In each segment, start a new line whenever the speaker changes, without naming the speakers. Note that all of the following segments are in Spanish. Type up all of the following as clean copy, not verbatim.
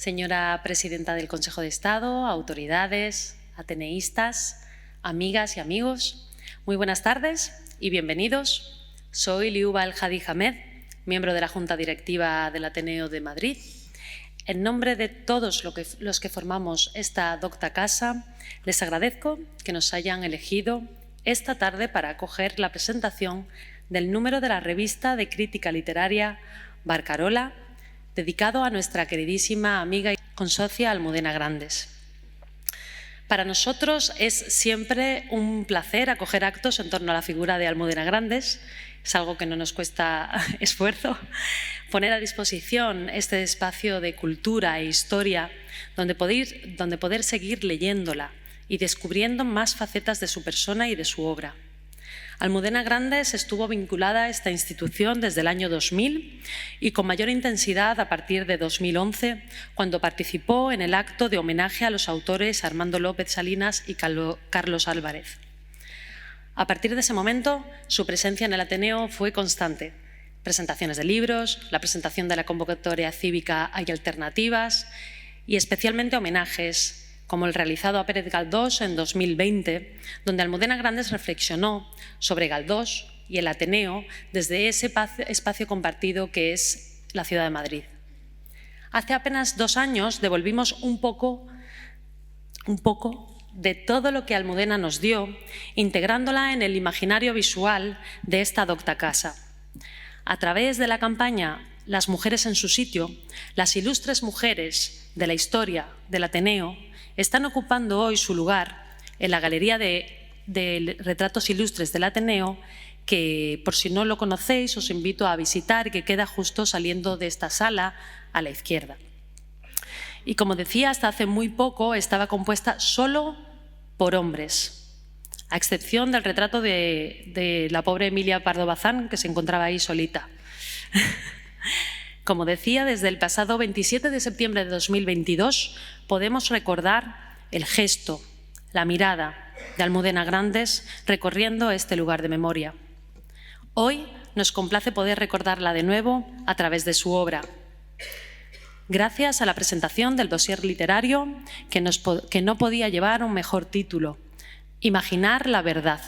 señora presidenta del Consejo de Estado, autoridades, ateneístas, amigas y amigos, muy buenas tardes y bienvenidos. Soy Liuba El Hadi Hamed, miembro de la Junta Directiva del Ateneo de Madrid. En nombre de todos los que formamos esta docta casa, les agradezco que nos hayan elegido esta tarde para acoger la presentación del número de la revista de crítica literaria Barcarola, dedicado a nuestra queridísima amiga y consocia Almudena Grandes. Para nosotros es siempre un placer acoger actos en torno a la figura de Almudena Grandes. Es algo que no nos cuesta esfuerzo. Poner a disposición este espacio de cultura e historia donde poder seguir leyéndola y descubriendo más facetas de su persona y de su obra. Almudena Grandes estuvo vinculada a esta institución desde el año 2000 y con mayor intensidad a partir de 2011, cuando participó en el acto de homenaje a los autores Armando López Salinas y Carlos Álvarez. A partir de ese momento, su presencia en el Ateneo fue constante. Presentaciones de libros, la presentación de la convocatoria cívica Hay Alternativas y especialmente homenajes, como el realizado a Pérez Galdós en 2020, donde Almudena Grandes reflexionó sobre Galdós y el Ateneo desde ese espacio compartido que es la ciudad de Madrid. Hace apenas 2 años devolvimos un poco de todo lo que Almudena nos dio, integrándola en el imaginario visual de esta docta casa. A través de la campaña Las mujeres en su sitio, las ilustres mujeres de la historia del Ateneo están ocupando hoy su lugar en la Galería de Retratos Ilustres del Ateneo, que por si no lo conocéis os invito a visitar, que queda justo saliendo de esta sala a la izquierda. Y como decía, hasta hace muy poco estaba compuesta solo por hombres, a excepción del retrato de la pobre Emilia Pardo Bazán, que se encontraba ahí solita. Como decía, desde el pasado 27 de septiembre de 2022 podemos recordar el gesto, la mirada de Almudena Grandes recorriendo este lugar de memoria. Hoy nos complace poder recordarla de nuevo a través de su obra. Gracias a la presentación del dossier literario que no podía llevar un mejor título, Imaginar la verdad.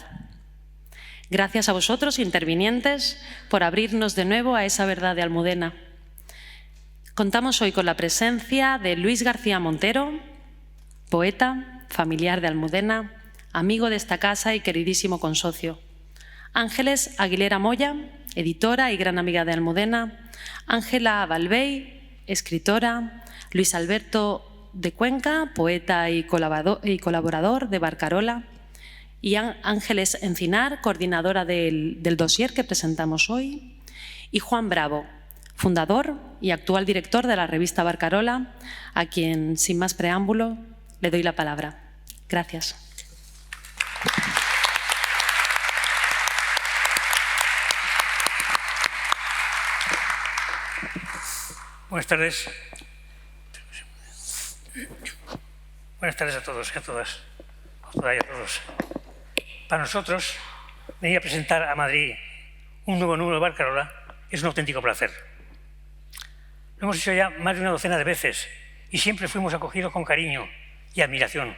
Gracias a vosotros, intervinientes, por abrirnos de nuevo a esa verdad de Almudena. Contamos hoy con la presencia de Luis García Montero, poeta, familiar de Almudena, amigo de esta casa y queridísimo consocio. Ángeles Aguilera Moya, editora y gran amiga de Almudena. Ángela Balvey, escritora. Luis Alberto de Cuenca, poeta y colaborador de Barcarola. Y Ángeles Encinar, coordinadora del dossier que presentamos hoy. Y Juan Bravo, fundador y actual director de la revista Barcarola, a quien, sin más preámbulo, le doy la palabra. Gracias.
Buenas tardes. Buenas tardes a todos y a todas. A todas y a todos. Para nosotros, venir a presentar a Madrid un nuevo número de Barcarola es un auténtico placer. Lo hemos hecho ya más de una docena de veces y siempre fuimos acogidos con cariño y admiración.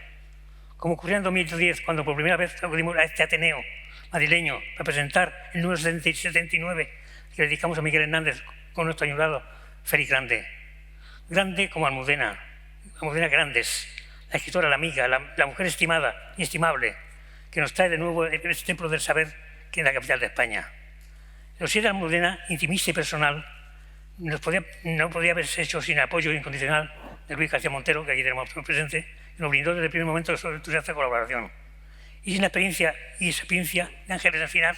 Como ocurrió en 2010, cuando por primera vez acudimos a este Ateneo madrileño para presentar el número 79 que dedicamos a Miguel Hernández con nuestro añorado Félix Grande. Grande como Almudena Grandes, la escritora, la amiga, la mujer estimada, inestimable, que nos trae de nuevo este templo del saber que es la capital de España. El dossier de Almudena, intimista y personal, no podía haberse hecho sin apoyo incondicional de Luis García Montero, que aquí tenemos presente, que nos brindó desde el primer momento su entusiasta colaboración. Y sin la experiencia y sapiencia de Ángeles Encinar,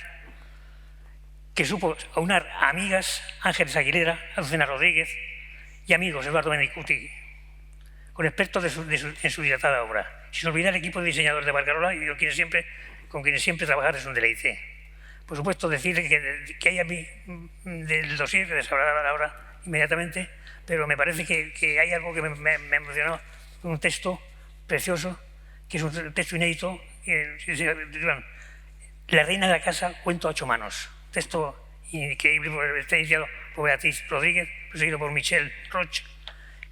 que supo aunar a amigas, Ángeles Aguilera, Azucena Rodríguez, y amigos, Eduardo Mendicuti, con expertos en su dilatada obra. Sin olvidar el equipo de diseñadores de Barcarola, con quienes siempre trabajar es un deleite. Por supuesto, decirle que hay a mí del dossier, que les hablará ahora inmediatamente, pero me parece que hay algo que me emocionó, un texto precioso, que es un texto inédito, La reina de la casa, cuento a 8 manos. Texto increíble, está iniciado por Beatriz Rodríguez, seguido por Michelle Roch,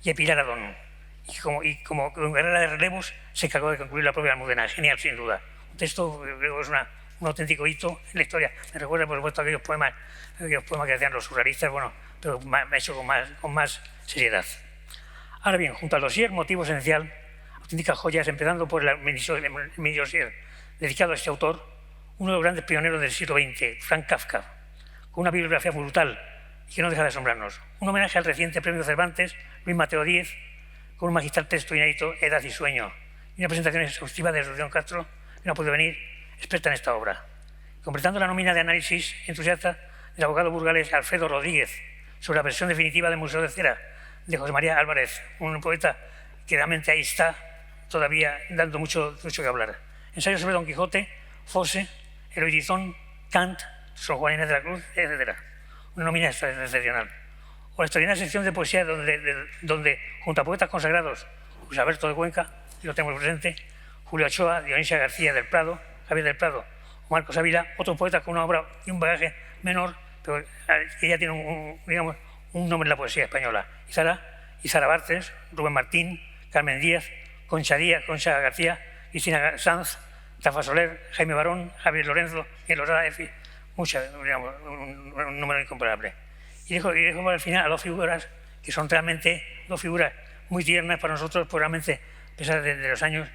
y Pilar Adón. Y como guerrera de relevos se encargó de concluir la propia Almudena. Genial, sin duda. Un texto es un auténtico hito en la historia. Me recuerda, por supuesto, aquellos poemas que hacían los surrealistas, bueno, pero hecho con más seriedad. Ahora bien, junto al dossier Motivo Esencial, auténticas joyas, empezando por el mini dossier dedicado a este autor, uno de los grandes pioneros del siglo XX, Franz Kafka, con una bibliografía brutal y que no deja de asombrarnos. Un homenaje al reciente premio Cervantes, Luis Mateo Díez, con un magistral texto inédito, Edad y Sueño, y una presentación exhaustiva de Asunción Castro, que no puede venir, experta en esta obra. Completando la nómina de análisis entusiasta del abogado burgalés Alfredo Rodríguez sobre la versión definitiva del Museo de Cera de José María Álvarez, un poeta que realmente ahí está todavía dando mucho que hablar. Ensayos sobre Don Quijote, Fosse, Erudición, Kant, Sor Juana Inés de la Cruz, etc. Una nómina excepcional. O la extraordinaria sección de poesía donde junto a poetas consagrados, Luis Alberto de Cuenca, y lo tengo presente, Julio Ochoa, Dionisia García del Prado, Javier del Prado o Marcos Ávila, otros poetas con una obra y un bagaje menor, pero que ya tiene un nombre en la poesía española. Izara Bartres, Rubén Martín, Carmen Díaz, Concha García, Cristina Sanz, Tafa Soler, Jaime Barón, Javier Lorenzo, y Lorada Efi, un número incomparable. Y dejo al final a dos figuras que son realmente dos figuras muy tiernas para nosotros, pues realmente, a pesar de los años,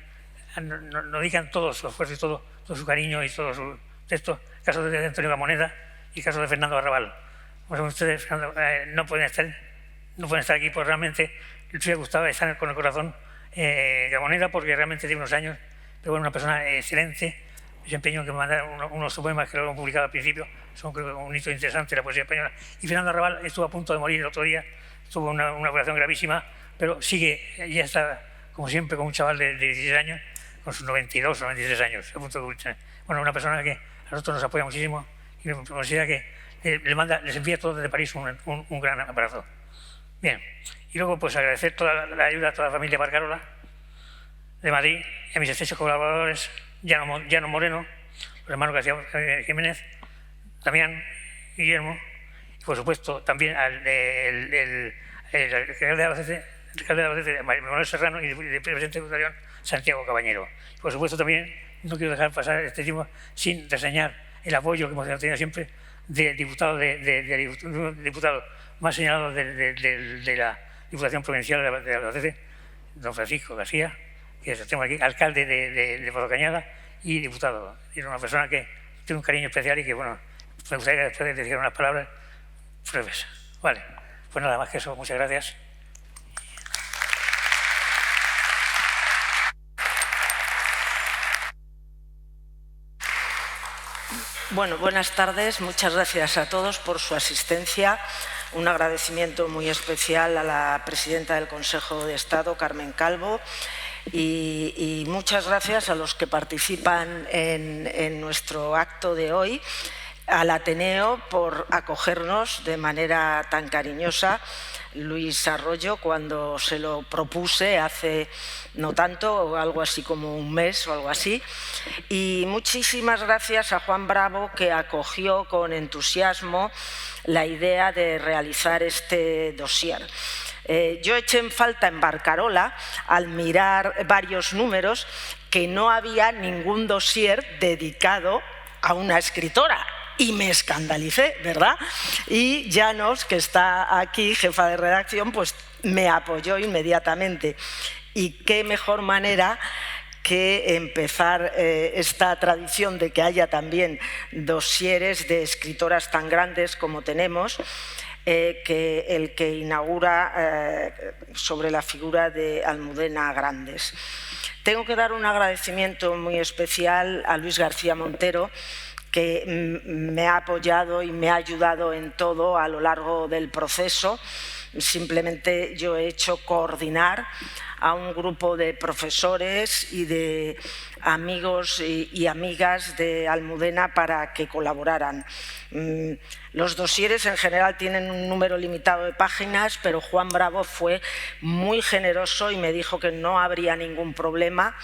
nos dedican todo su esfuerzo y todo su cariño y todo su texto. El caso de Antonio Gamoneda y el caso de Fernando Arrabal. Como saben ustedes, Fernando, no pueden estar aquí, pues realmente les hubiera gustado estar con el corazón Gamoneda, porque realmente tiene unos años, pero bueno, una persona excelente. Ese empeño que me mandaron unos poemas que lo hemos publicado al principio, son creo, un hito interesante de la poesía española. Y Fernando Arrabal estuvo a punto de morir el otro día, tuvo una operación gravísima, pero sigue, ya está, como siempre, con un chaval de 16 años, con sus 92 o 93 años, a punto de morir. Bueno, una persona que a nosotros nos apoya muchísimo y me considera que les envía todo desde París un gran abrazo. Bien, y luego pues agradecer toda la ayuda a toda la familia Barcarola de Madrid y a mis estrechos colaboradores, Llano Moreno, los hermanos García Jiménez, Damián, Guillermo, y por supuesto también al alcalde de Albacete, Manuel Serrano, y el presidente de Diputación, Santiago Cabañero. Y por supuesto también no quiero dejar pasar este tiempo sin reseñar el apoyo que hemos tenido siempre del diputado más señalado de la Diputación Provincial de Albacete, don Francisco García, que tengo aquí, alcalde de Pozo Cañada y diputado. Era una persona que tiene un cariño especial y que, bueno, me gustaría que después decir unas palabras breves. Vale, pues nada más que eso, muchas gracias.
Bueno, buenas tardes. Muchas gracias a todos por su asistencia. Un agradecimiento muy especial a la presidenta del Consejo de Estado, Carmen Calvo, y muchas gracias a los que participan en nuestro acto de hoy, al Ateneo por acogernos de manera tan cariñosa. Luis Arroyo, cuando se lo propuse hace no tanto, algo así como un mes o algo así. Y muchísimas gracias a Juan Bravo, que acogió con entusiasmo la idea de realizar este dossier. Yo eché en falta en Barcarola, al mirar varios números, que no había ningún dossier dedicado a una escritora. Y me escandalicé, ¿verdad? Y Llanos, que está aquí, jefa de redacción, pues me apoyó inmediatamente. Y qué mejor manera que empezar esta tradición de que haya también dosieres de escritoras tan grandes como tenemos, que el que inaugura sobre la figura de Almudena Grandes. Tengo que dar un agradecimiento muy especial a Luis García Montero, que me ha apoyado y me ha ayudado en todo a lo largo del proceso. Simplemente yo he hecho coordinar a un grupo de profesores y de amigos y amigas de Almudena para que colaboraran. Los dosieres en general tienen un número limitado de páginas, pero Juan Bravo fue muy generoso y me dijo que no habría ningún problema,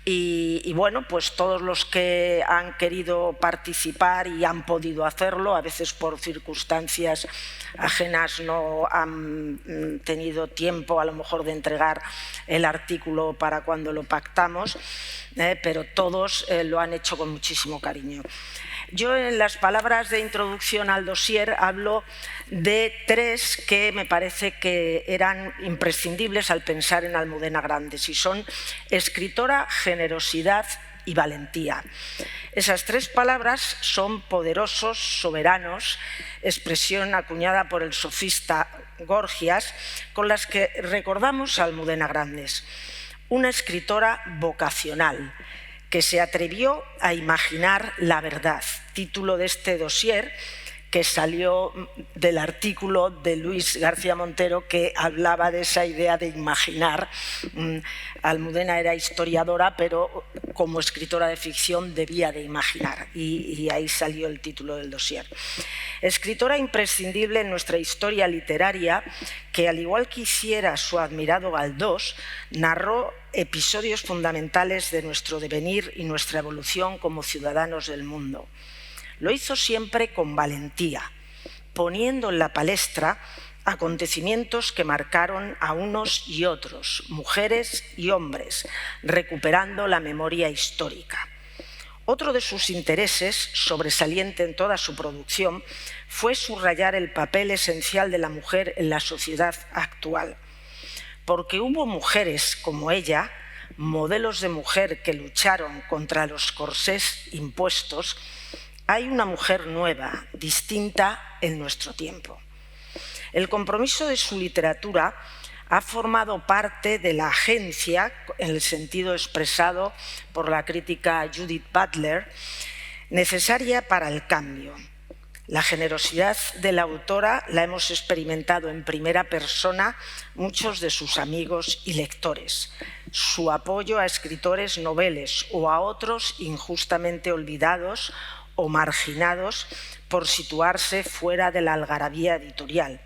Y bueno, pues todos los que han querido participar y han podido hacerlo, a veces por circunstancias ajenas no han tenido tiempo a lo mejor de entregar el artículo para cuando lo pactamos, pero todos lo han hecho con muchísimo cariño. Yo en las palabras de introducción al dossier hablo de tres que me parece que eran imprescindibles al pensar en Almudena Grandes, y son escritora, generosidad y valentía. Esas tres palabras son poderosos, soberanos, expresión acuñada por el sofista Gorgias, con las que recordamos a Almudena Grandes. Una escritora vocacional, que se atrevió a imaginar la verdad, título de este dossier que salió del artículo de Luis García Montero que hablaba de esa idea de imaginar. Almudena era historiadora, pero como escritora de ficción debía de imaginar, y ahí salió el título del dossier. Escritora imprescindible en nuestra historia literaria, que al igual que hiciera su admirado Galdós, narró episodios fundamentales de nuestro devenir y nuestra evolución como ciudadanos del mundo. Lo hizo siempre con valentía, poniendo en la palestra acontecimientos que marcaron a unos y otros, mujeres y hombres, recuperando la memoria histórica. Otro de sus intereses, sobresaliente en toda su producción, fue subrayar el papel esencial de la mujer en la sociedad actual. Porque hubo mujeres como ella, modelos de mujer que lucharon contra los corsés impuestos, hay una mujer nueva, distinta en nuestro tiempo. El compromiso de su literatura ha formado parte de la agencia, en el sentido expresado por la crítica Judith Butler, necesaria para el cambio. La generosidad de la autora la hemos experimentado en primera persona muchos de sus amigos y lectores. Su apoyo a escritores noveles o a otros injustamente olvidados o marginados por situarse fuera de la algarabía editorial,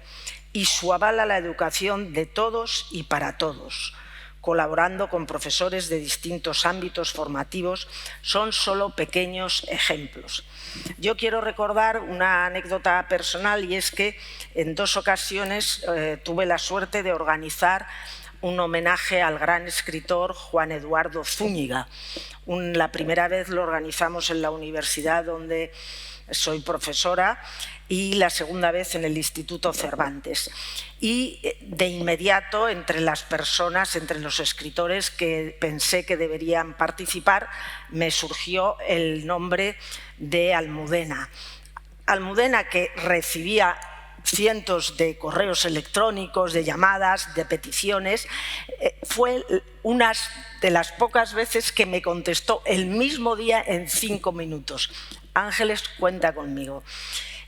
y su aval a la educación de todos y para todos, colaborando con profesores de distintos ámbitos formativos, son solo pequeños ejemplos. Yo quiero recordar una anécdota personal, y es que en 2 ocasiones tuve la suerte de organizar un homenaje al gran escritor Juan Eduardo Zúñiga. La primera vez lo organizamos en la universidad donde soy profesora, y la segunda vez en el Instituto Cervantes. Y de inmediato, entre las personas, entre los escritores que pensé que deberían participar, me surgió el nombre de Almudena. Almudena, que recibía cientos de correos electrónicos, de llamadas, de peticiones, fue una de las pocas veces que me contestó el mismo día en 5 minutos. Ángeles, cuenta conmigo.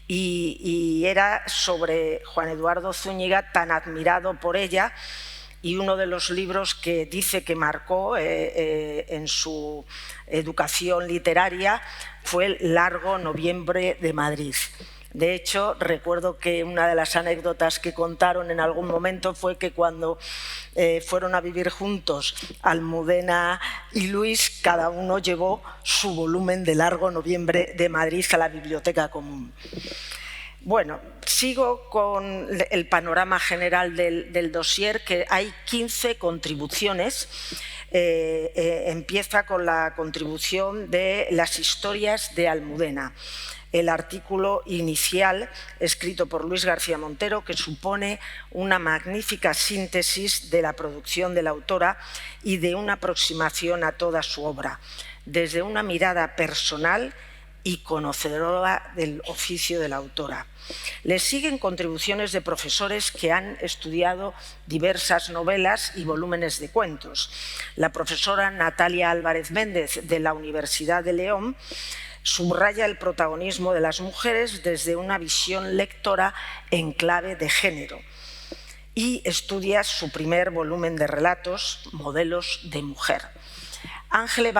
Y era sobre Juan Eduardo Zúñiga, tan admirado por ella, y uno de los libros que dice que marcó en su educación literaria fue el Largo Noviembre de Madrid. De hecho, recuerdo que una de las anécdotas que contaron en algún momento fue que cuando fueron a vivir juntos Almudena y Luis, cada uno llevó su volumen de Largo Noviembre de Madrid a la biblioteca común. Bueno, sigo con el panorama general del dossier, que hay 15 contribuciones. Empieza con la contribución de las historias de Almudena, el artículo inicial escrito por Luis García Montero, que supone una magnífica síntesis de la producción de la autora y de una aproximación a toda su obra, desde una mirada personal y conocedora del oficio de la autora. Le siguen contribuciones de profesores que han estudiado diversas novelas y volúmenes de cuentos. La profesora Natalia Álvarez Méndez, de la Universidad de León, subraya el protagonismo de las mujeres desde una visión lectora en clave de género, y estudia su primer volumen de relatos, Modelos de mujer. Ángel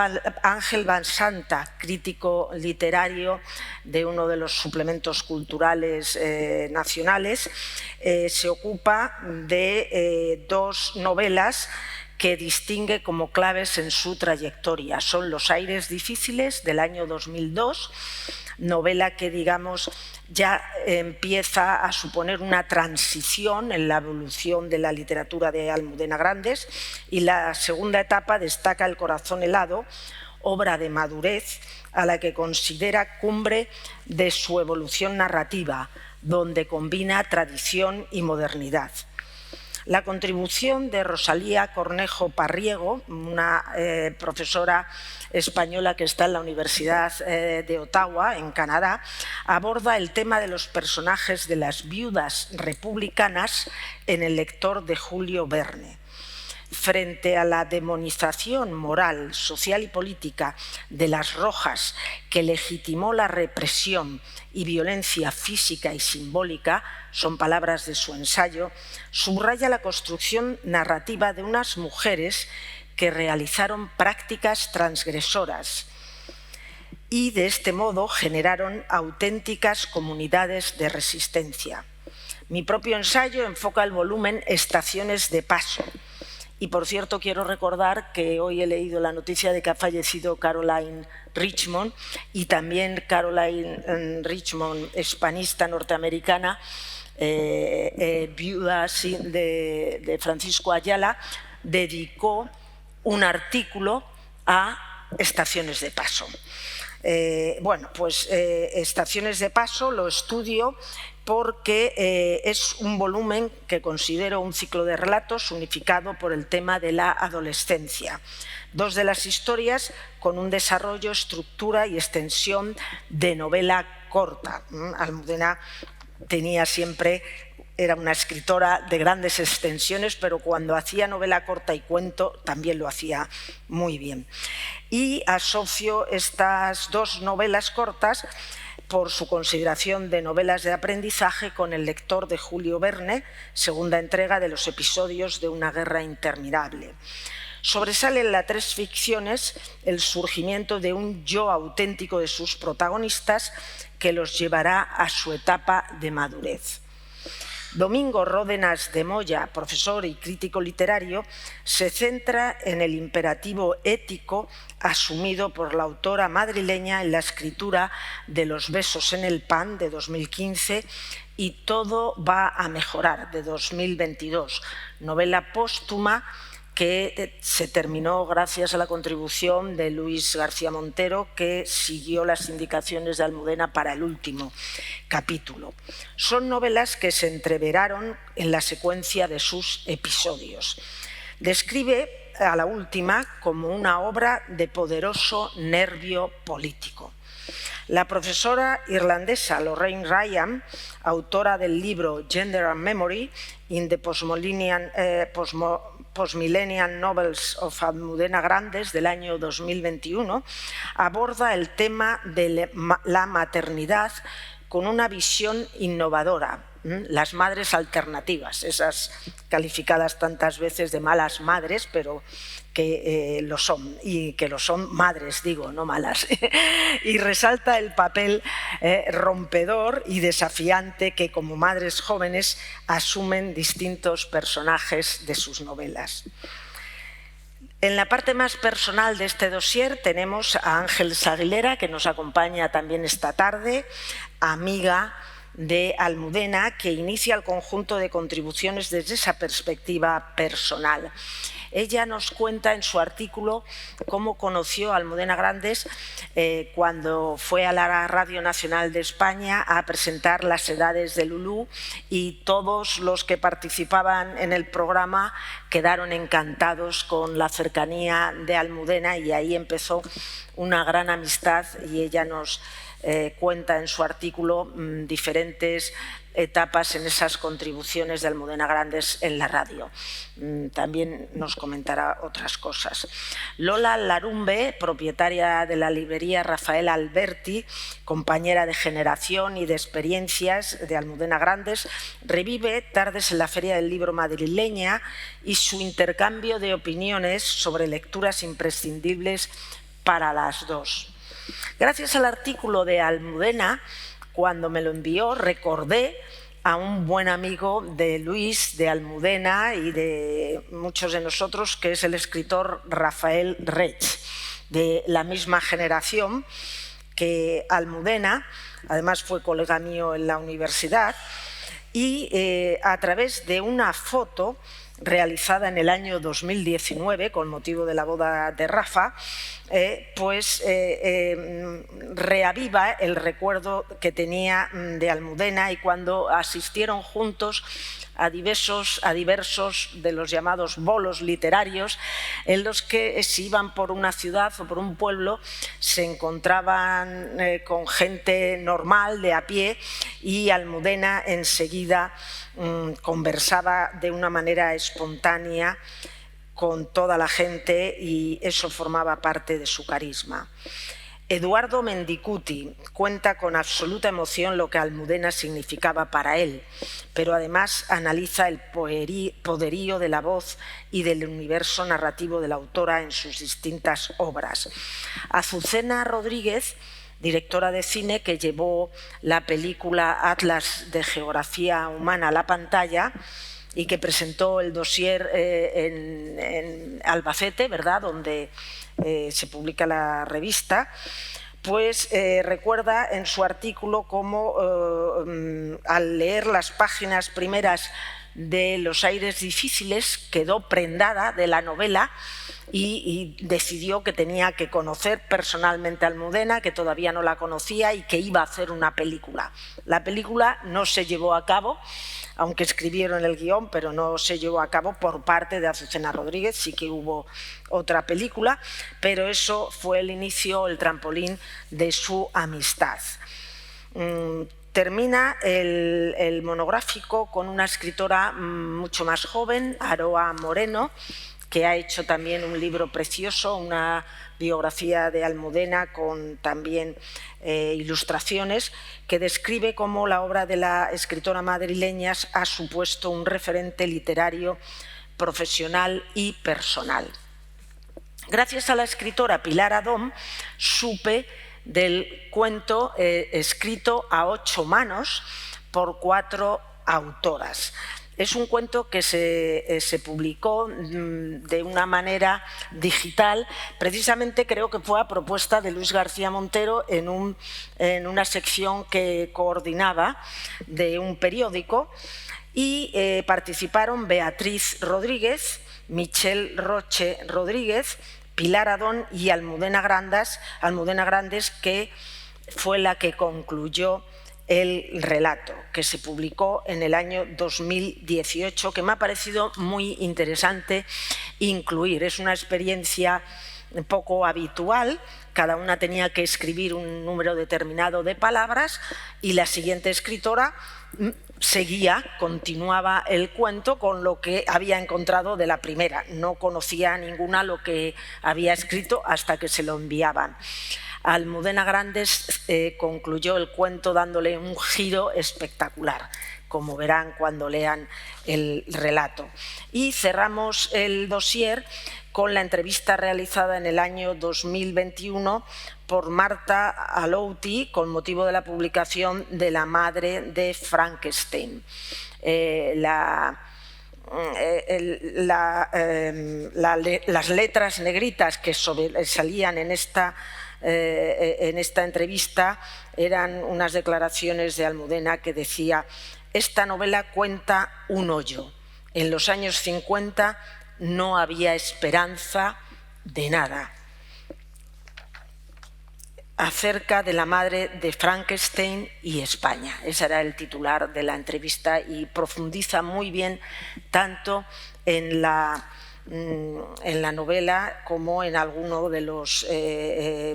Van Santa, crítico literario de uno de los suplementos culturales nacionales, se ocupa de 2 novelas que distingue como claves en su trayectoria. Son Los aires difíciles, del año 2002, novela que, digamos, ya empieza a suponer una transición en la evolución de la literatura de Almudena Grandes, y la segunda etapa destaca El corazón helado, obra de madurez a la que considera cumbre de su evolución narrativa, donde combina tradición y modernidad. La contribución de Rosalía Cornejo Parriego, una profesora española que está en la Universidad de Ottawa, en Canadá, aborda el tema de los personajes de las viudas republicanas en El lector de Julio Verne. Frente a la demonización moral, social y política de las rojas que legitimó la represión y violencia física y simbólica, son palabras de su ensayo, subraya la construcción narrativa de unas mujeres que realizaron prácticas transgresoras y de este modo generaron auténticas comunidades de resistencia. Mi propio ensayo enfoca el volumen Estaciones de paso. Y, por cierto, quiero recordar que hoy he leído la noticia de que ha fallecido Caroline Richmond, y también Caroline Richmond, hispanista norteamericana, viuda de Francisco Ayala, dedicó un artículo a Estaciones de paso. Estaciones de paso lo estudio porque es un volumen que considero un ciclo de relatos unificado por el tema de la adolescencia. Dos de las historias con un desarrollo, estructura y extensión de novela corta. Almudena era una escritora de grandes extensiones, pero cuando hacía novela corta y cuento también lo hacía muy bien. Y asocio estas dos novelas cortas por su consideración de novelas de aprendizaje con El lector de Julio Verne, segunda entrega de los episodios de Una guerra interminable. Sobresale en las tres ficciones el surgimiento de un yo auténtico de sus protagonistas que los llevará a su etapa de madurez. Domingo Ródenas de Moya, profesor y crítico literario, se centra en el imperativo ético asumido por la autora madrileña en la escritura de Los besos en el pan, de 2015, y Todo va a mejorar, de 2022, novela póstuma que se terminó gracias a la contribución de Luis García Montero, que siguió las indicaciones de Almudena para el último capítulo. Son novelas que se entreveraron en la secuencia de sus episodios. Describe a la última como una obra de poderoso nervio político. La profesora irlandesa Lorraine Ryan, autora del libro Gender and Memory in the Postmillennial Novels of Almudena Grandes, del año 2021, aborda el tema de la maternidad con una visión innovadora. Las madres alternativas, esas calificadas tantas veces de malas madres, pero que lo son, y que lo son madres, digo, no malas. Y resalta el papel rompedor y desafiante que como madres jóvenes asumen distintos personajes de sus novelas. En la parte más personal de este dossier tenemos a Ángeles Aguilera, que nos acompaña también esta tarde, amiga de Almudena, que inicia el conjunto de contribuciones desde esa perspectiva personal. Ella nos cuenta en su artículo cómo conoció a Almudena Grandes cuando fue a la Radio Nacional de España a presentar Las edades de Lulú, y todos los que participaban en el programa quedaron encantados con la cercanía de Almudena, y ahí empezó una gran amistad, y ella nos cuenta en su artículo diferentes etapas en esas contribuciones de Almudena Grandes en la radio. También nos comentará otras cosas. Lola Larumbe, propietaria de la librería Rafael Alberti, compañera de generación y de experiencias de Almudena Grandes, revive Tardes en la Feria del Libro madrileña y su intercambio de opiniones sobre lecturas imprescindibles para las dos. Gracias al artículo de Almudena, cuando me lo envió, recordé a un buen amigo de Luis, de Almudena y de muchos de nosotros, que es el escritor Rafael Reig, de la misma generación que Almudena. Además fue colega mío en la universidad, y a través de una foto realizada en el año 2019 con motivo de la boda de Rafa, reaviva el recuerdo que tenía de Almudena y cuando asistieron juntos a diversos de los llamados bolos literarios, en los que si iban por una ciudad o por un pueblo se encontraban con gente normal, de a pie, y Almudena enseguida conversaba de una manera espontánea con toda la gente y eso formaba parte de su carisma. Eduardo Mendicuti cuenta con absoluta emoción lo que Almudena significaba para él, pero además analiza el poderío de la voz y del universo narrativo de la autora en sus distintas obras. Azucena Rodríguez, directora de cine que llevó la película Atlas de Geografía Humana a la pantalla y que presentó el dossier en Albacete, ¿verdad?, donde se publica la revista, pues recuerda en su artículo cómo al leer las páginas primeras de Los aires difíciles quedó prendada de la novela y decidió que tenía que conocer personalmente a Almudena, que todavía no la conocía y que iba a hacer una película. La película no se llevó a cabo, aunque escribieron el guión, pero no se llevó a cabo por parte de Azucena Rodríguez. Sí que hubo otra película, pero eso fue el inicio, el trampolín de su amistad. Termina el monográfico con una escritora mucho más joven, Aroa Moreno, que ha hecho también un libro precioso, una biografía de Almudena con también ilustraciones, que describe cómo la obra de la escritora madrileña ha supuesto un referente literario, profesional y personal. Gracias a la escritora Pilar Adón supe del cuento escrito a 8 manos por 4 autoras. Es un cuento que se publicó de una manera digital, precisamente creo que fue a propuesta de Luis García Montero en una sección que coordinaba de un periódico, y participaron Beatriz Rodríguez, Michelle Roche Rodríguez, Pilar Adón y Almudena Grandes, que fue la que concluyó el relato, que se publicó en el año 2018, que me ha parecido muy interesante incluir. Es una experiencia poco habitual, cada una tenía que escribir un número determinado de palabras y la siguiente escritora continuaba el cuento con lo que había encontrado de la primera. No conocía ninguna lo que había escrito hasta que se lo enviaban. Almudena Grandes concluyó el cuento dándole un giro espectacular, como verán cuando lean el relato. Y cerramos el dossier con la entrevista realizada en el año 2021 por Marta Alouti con motivo de la publicación de La madre de Frankenstein. Las letras negritas que salían en esta entrevista eran unas declaraciones de Almudena que decía: esta novela cuenta un hoyo. En los años 50 no había esperanza de nada. Acerca de la madre de Frankenstein y España. Ese era el titular de la entrevista y profundiza muy bien tanto en la novela como en alguno de los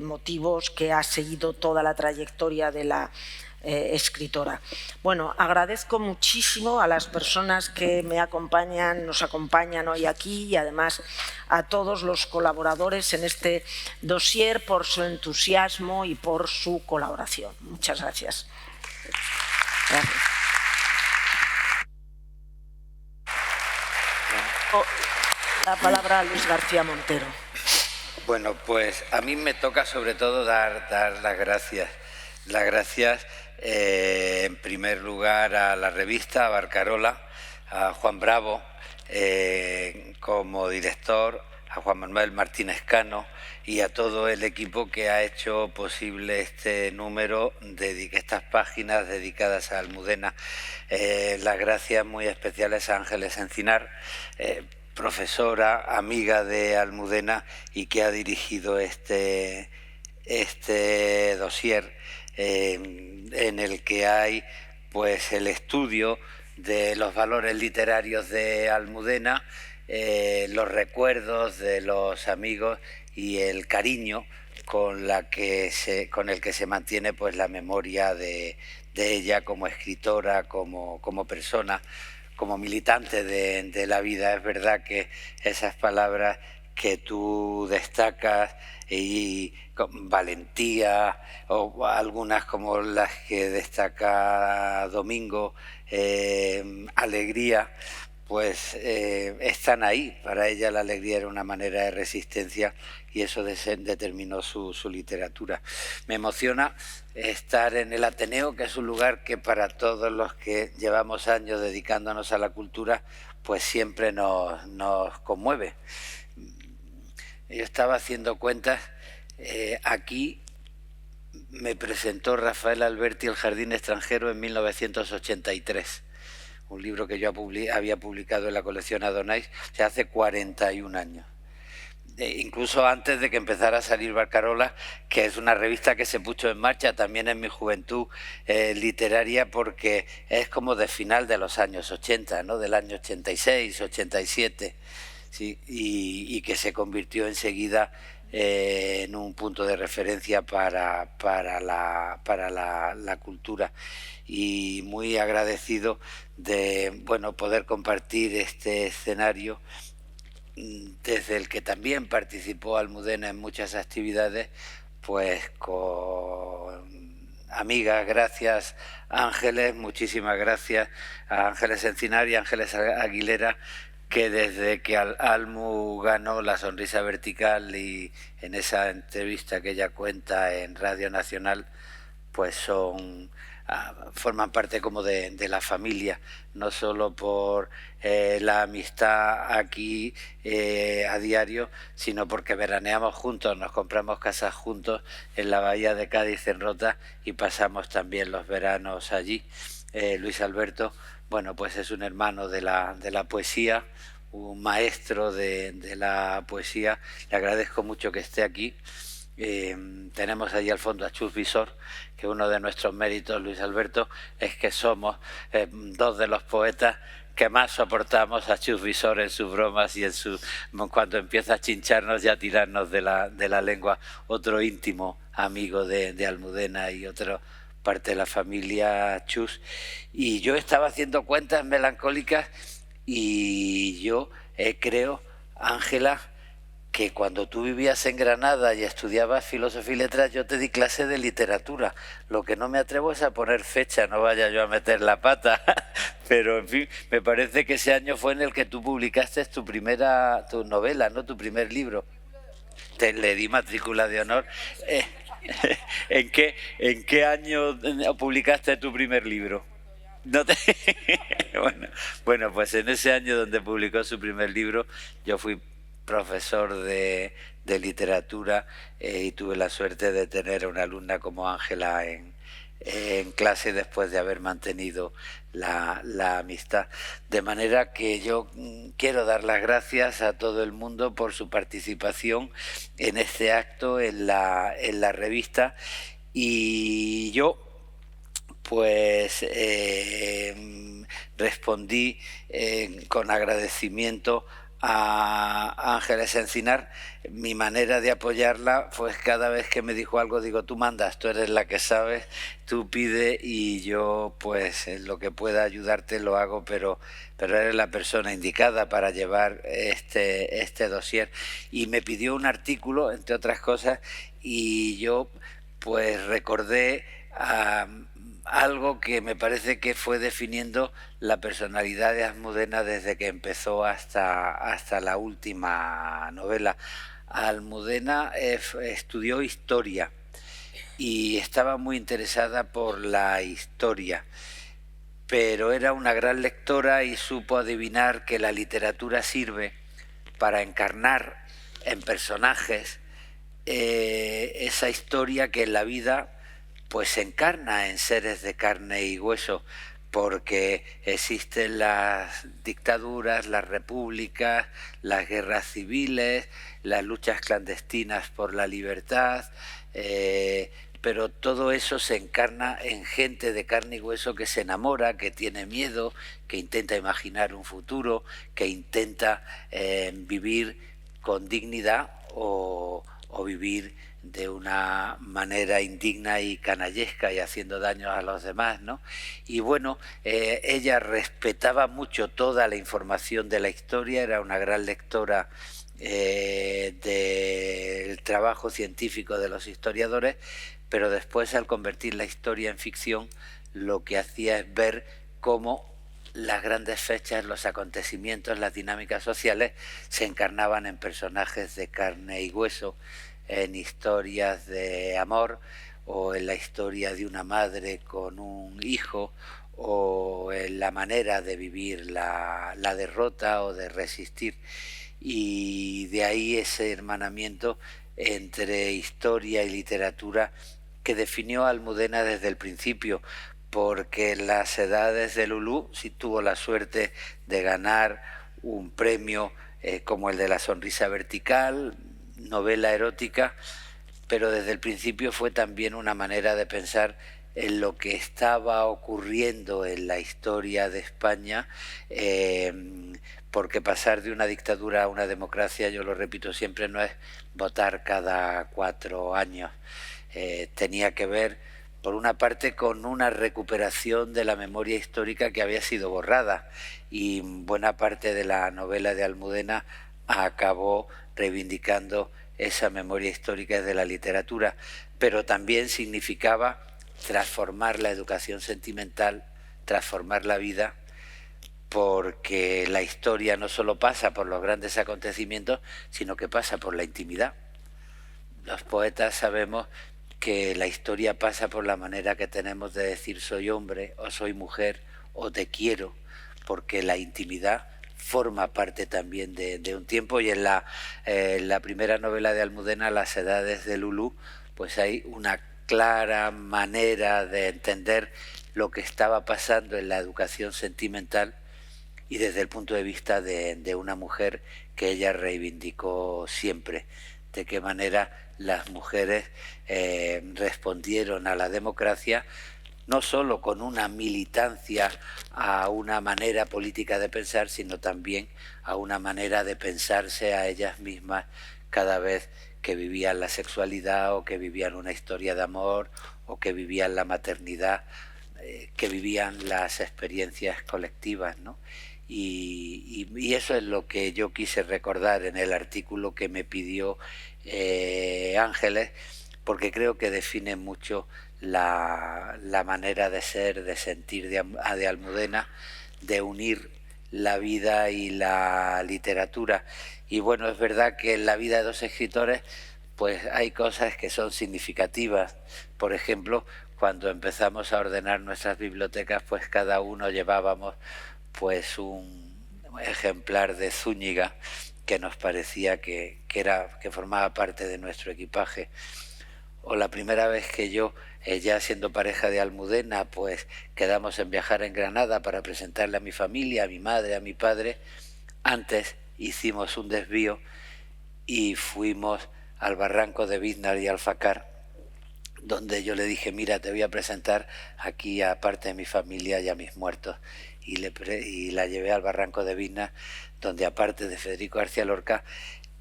motivos que ha seguido toda la trayectoria de la escritora. Bueno, agradezco muchísimo a las personas que nos acompañan hoy aquí y además a todos los colaboradores en este dossier por su entusiasmo y por su colaboración. Muchas gracias. Gracias. La palabra a Luis García Montero.
Bueno, pues a mí me toca sobre todo dar las gracias. Las gracias en primer lugar a la revista, a Barcarola, a Juan Bravo como director, a Juan Manuel Martínez Cano y a todo el equipo que ha hecho posible este número, estas páginas dedicadas a Almudena. Las gracias muy especiales a Ángeles Encinar, profesora, amiga de Almudena y que ha dirigido este dossier en el que hay pues el estudio de los valores literarios de Almudena, los recuerdos de los amigos y el cariño con el que se mantiene pues la memoria de ella como escritora, como persona, como militante de la vida. Es verdad que esas palabras que tú destacas, y con valentía, o algunas como las que destaca Domingo, alegría, pues están ahí. Para ella la alegría era una manera de resistencia y eso determinó su literatura. Me emociona estar en el Ateneo, que es un lugar que para todos los que llevamos años dedicándonos a la cultura, pues siempre nos conmueve. Yo estaba haciendo cuentas, aquí me presentó Rafael Alberti El jardín extranjero en 1983, un libro que yo había publicado en la colección Adonais, o sea, hace 41 años. Incluso antes de que empezara a salir Barcarola, que es una revista que se puso en marcha también en mi juventud literaria, porque es como de final de los años 80, ¿no? Del año 86, 87, ¿sí? Y que se convirtió enseguida en un punto de referencia para la cultura. Y muy agradecido de poder compartir este escenario, desde el que también participó Almudena en muchas actividades, pues con amigas. Gracias, Ángeles, muchísimas gracias a Ángeles Encinar y Ángeles Aguilera, que desde que Almu ganó la sonrisa vertical y en esa entrevista que ella cuenta en Radio Nacional, pues forman parte como de la familia, no solo por la amistad aquí a diario, sino porque veraneamos juntos, nos compramos casas juntos en la bahía de Cádiz, en Rota, y pasamos también los veranos allí. Luis Alberto, pues es un hermano de la poesía, un maestro de la poesía. Le agradezco mucho que esté aquí. Tenemos allí al fondo a Chus Visor, que uno de nuestros méritos, Luis Alberto, es que somos dos de los poetas que más soportamos a Chus Visor en sus bromas y cuando empieza a chincharnos y a tirarnos de la lengua. Otro íntimo amigo de Almudena y otra parte de la familia Chus. Y yo estaba haciendo cuentas melancólicas y yo creo, Ángela, que cuando tú vivías en Granada y estudiabas filosofía y letras, yo te di clase de literatura. Lo que no me atrevo es a poner fecha, no vaya yo a meter la pata, pero en fin, me parece que ese año fue en el que tú publicaste tu novela, ¿no? Tu primer libro. Le di matrícula de honor. ¿En qué año publicaste tu primer libro? Bueno, pues en ese año donde publicó su primer libro, yo fui profesor de literatura y tuve la suerte de tener a una alumna como Ángela en clase, después de haber mantenido la amistad. De manera que yo quiero dar las gracias a todo el mundo por su participación en este acto, en la revista. Y yo pues respondí con agradecimiento a Ángeles Encinar. Mi manera de apoyarla, pues cada vez que me dijo algo, digo, tú mandas, tú eres la que sabes, tú pide y yo pues en lo que pueda ayudarte lo hago, pero eres la persona indicada para llevar este dossier. Y me pidió un artículo, entre otras cosas, y yo pues recordé algo que me parece que fue definiendo la personalidad de Almudena desde que empezó hasta la última novela. Almudena estudió historia y estaba muy interesada por la historia, pero era una gran lectora y supo adivinar que la literatura sirve para encarnar en personajes esa historia que en la vida pues se encarna en seres de carne y hueso, porque existen las dictaduras, las repúblicas, las guerras civiles, las luchas clandestinas por la libertad, pero todo eso se encarna en gente de carne y hueso que se enamora, que tiene miedo, que intenta imaginar un futuro, que intenta vivir con dignidad o vivir de una manera indigna y canallesca y haciendo daño a los demás, ¿no? Y bueno, ella respetaba mucho toda la información de la historia, era una gran lectora del trabajo científico de los historiadores, pero después, al convertir la historia en ficción, lo que hacía es ver cómo las grandes fechas, los acontecimientos, las dinámicas sociales se encarnaban en personajes de carne y hueso, en historias de amor o en la historia de una madre con un hijo o en la manera de vivir la derrota o de resistir. Y de ahí ese hermanamiento entre historia y literatura que definió a Almudena desde el principio, porque en las edades de Lulú sí tuvo la suerte de ganar un premio como el de la sonrisa vertical, novela erótica, pero desde el principio fue también una manera de pensar en lo que estaba ocurriendo en la historia de España, porque pasar de una dictadura a una democracia, yo lo repito siempre, no es votar cada 4 años. Tenía que ver, por una parte, con una recuperación de la memoria histórica que había sido borrada, y buena parte de la novela de Almudena acabó reivindicando esa memoria histórica de la literatura, pero también significaba transformar la educación sentimental, transformar la vida, porque la historia no solo pasa por los grandes acontecimientos, sino que pasa por la intimidad. Los poetas sabemos que la historia pasa por la manera que tenemos de decir soy hombre o soy mujer o te quiero, porque la intimidad forma parte también de un tiempo, y en la primera novela de Almudena, Las edades de Lulú, pues hay una clara manera de entender lo que estaba pasando en la educación sentimental y desde el punto de vista de una mujer que ella reivindicó siempre, de qué manera las mujeres respondieron a la democracia, no solo con una militancia a una manera política de pensar, sino también a una manera de pensarse a ellas mismas cada vez que vivían la sexualidad o que vivían una historia de amor o que vivían la maternidad, que vivían las experiencias colectivas, ¿no? Y eso es lo que yo quise recordar en el artículo que me pidió Ángeles, porque creo que define mucho la manera de ser, de sentir de Almudena, de unir la vida y la literatura. Y bueno, es verdad que en la vida de 2 escritores pues hay cosas que son significativas. Por ejemplo, cuando empezamos a ordenar nuestras bibliotecas, pues cada uno llevábamos pues un ejemplar de Zúñiga que nos parecía que formaba parte de nuestro equipaje. O la primera vez que yo, ya siendo pareja de Almudena, pues quedamos en viajar en Granada para presentarle a mi familia, a mi madre, a mi padre. Antes hicimos un desvío y fuimos al barranco de Biznar y Alfacar, donde yo le dije, mira, te voy a presentar aquí a parte de mi familia y a mis muertos. Y la llevé al barranco de Biznar, donde aparte de Federico García Lorca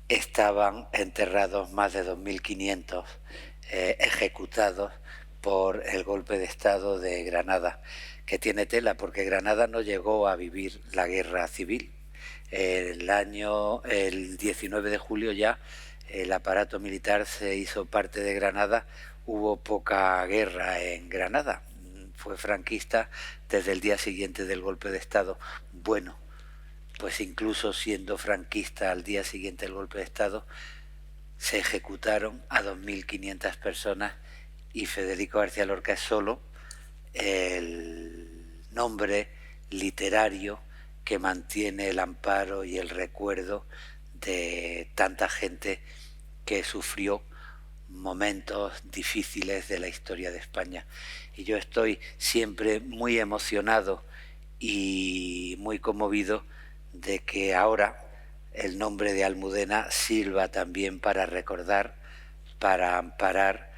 estaban enterrados más de 2.500 ejecutados por el golpe de Estado de Granada, que tiene tela, porque Granada no llegó a vivir la guerra civil. El 19 de julio ya el aparato militar se hizo parte de Granada, hubo poca guerra en Granada, fue franquista desde el día siguiente del golpe de Estado. Bueno, pues incluso siendo franquista al día siguiente del golpe de Estado, se ejecutaron a 2.500 personas y Federico García Lorca es solo el nombre literario que mantiene el amparo y el recuerdo de tanta gente que sufrió momentos difíciles de la historia de España. Y yo estoy siempre muy emocionado y muy conmovido de que ahora el nombre de Almudena sirva también para recordar, para amparar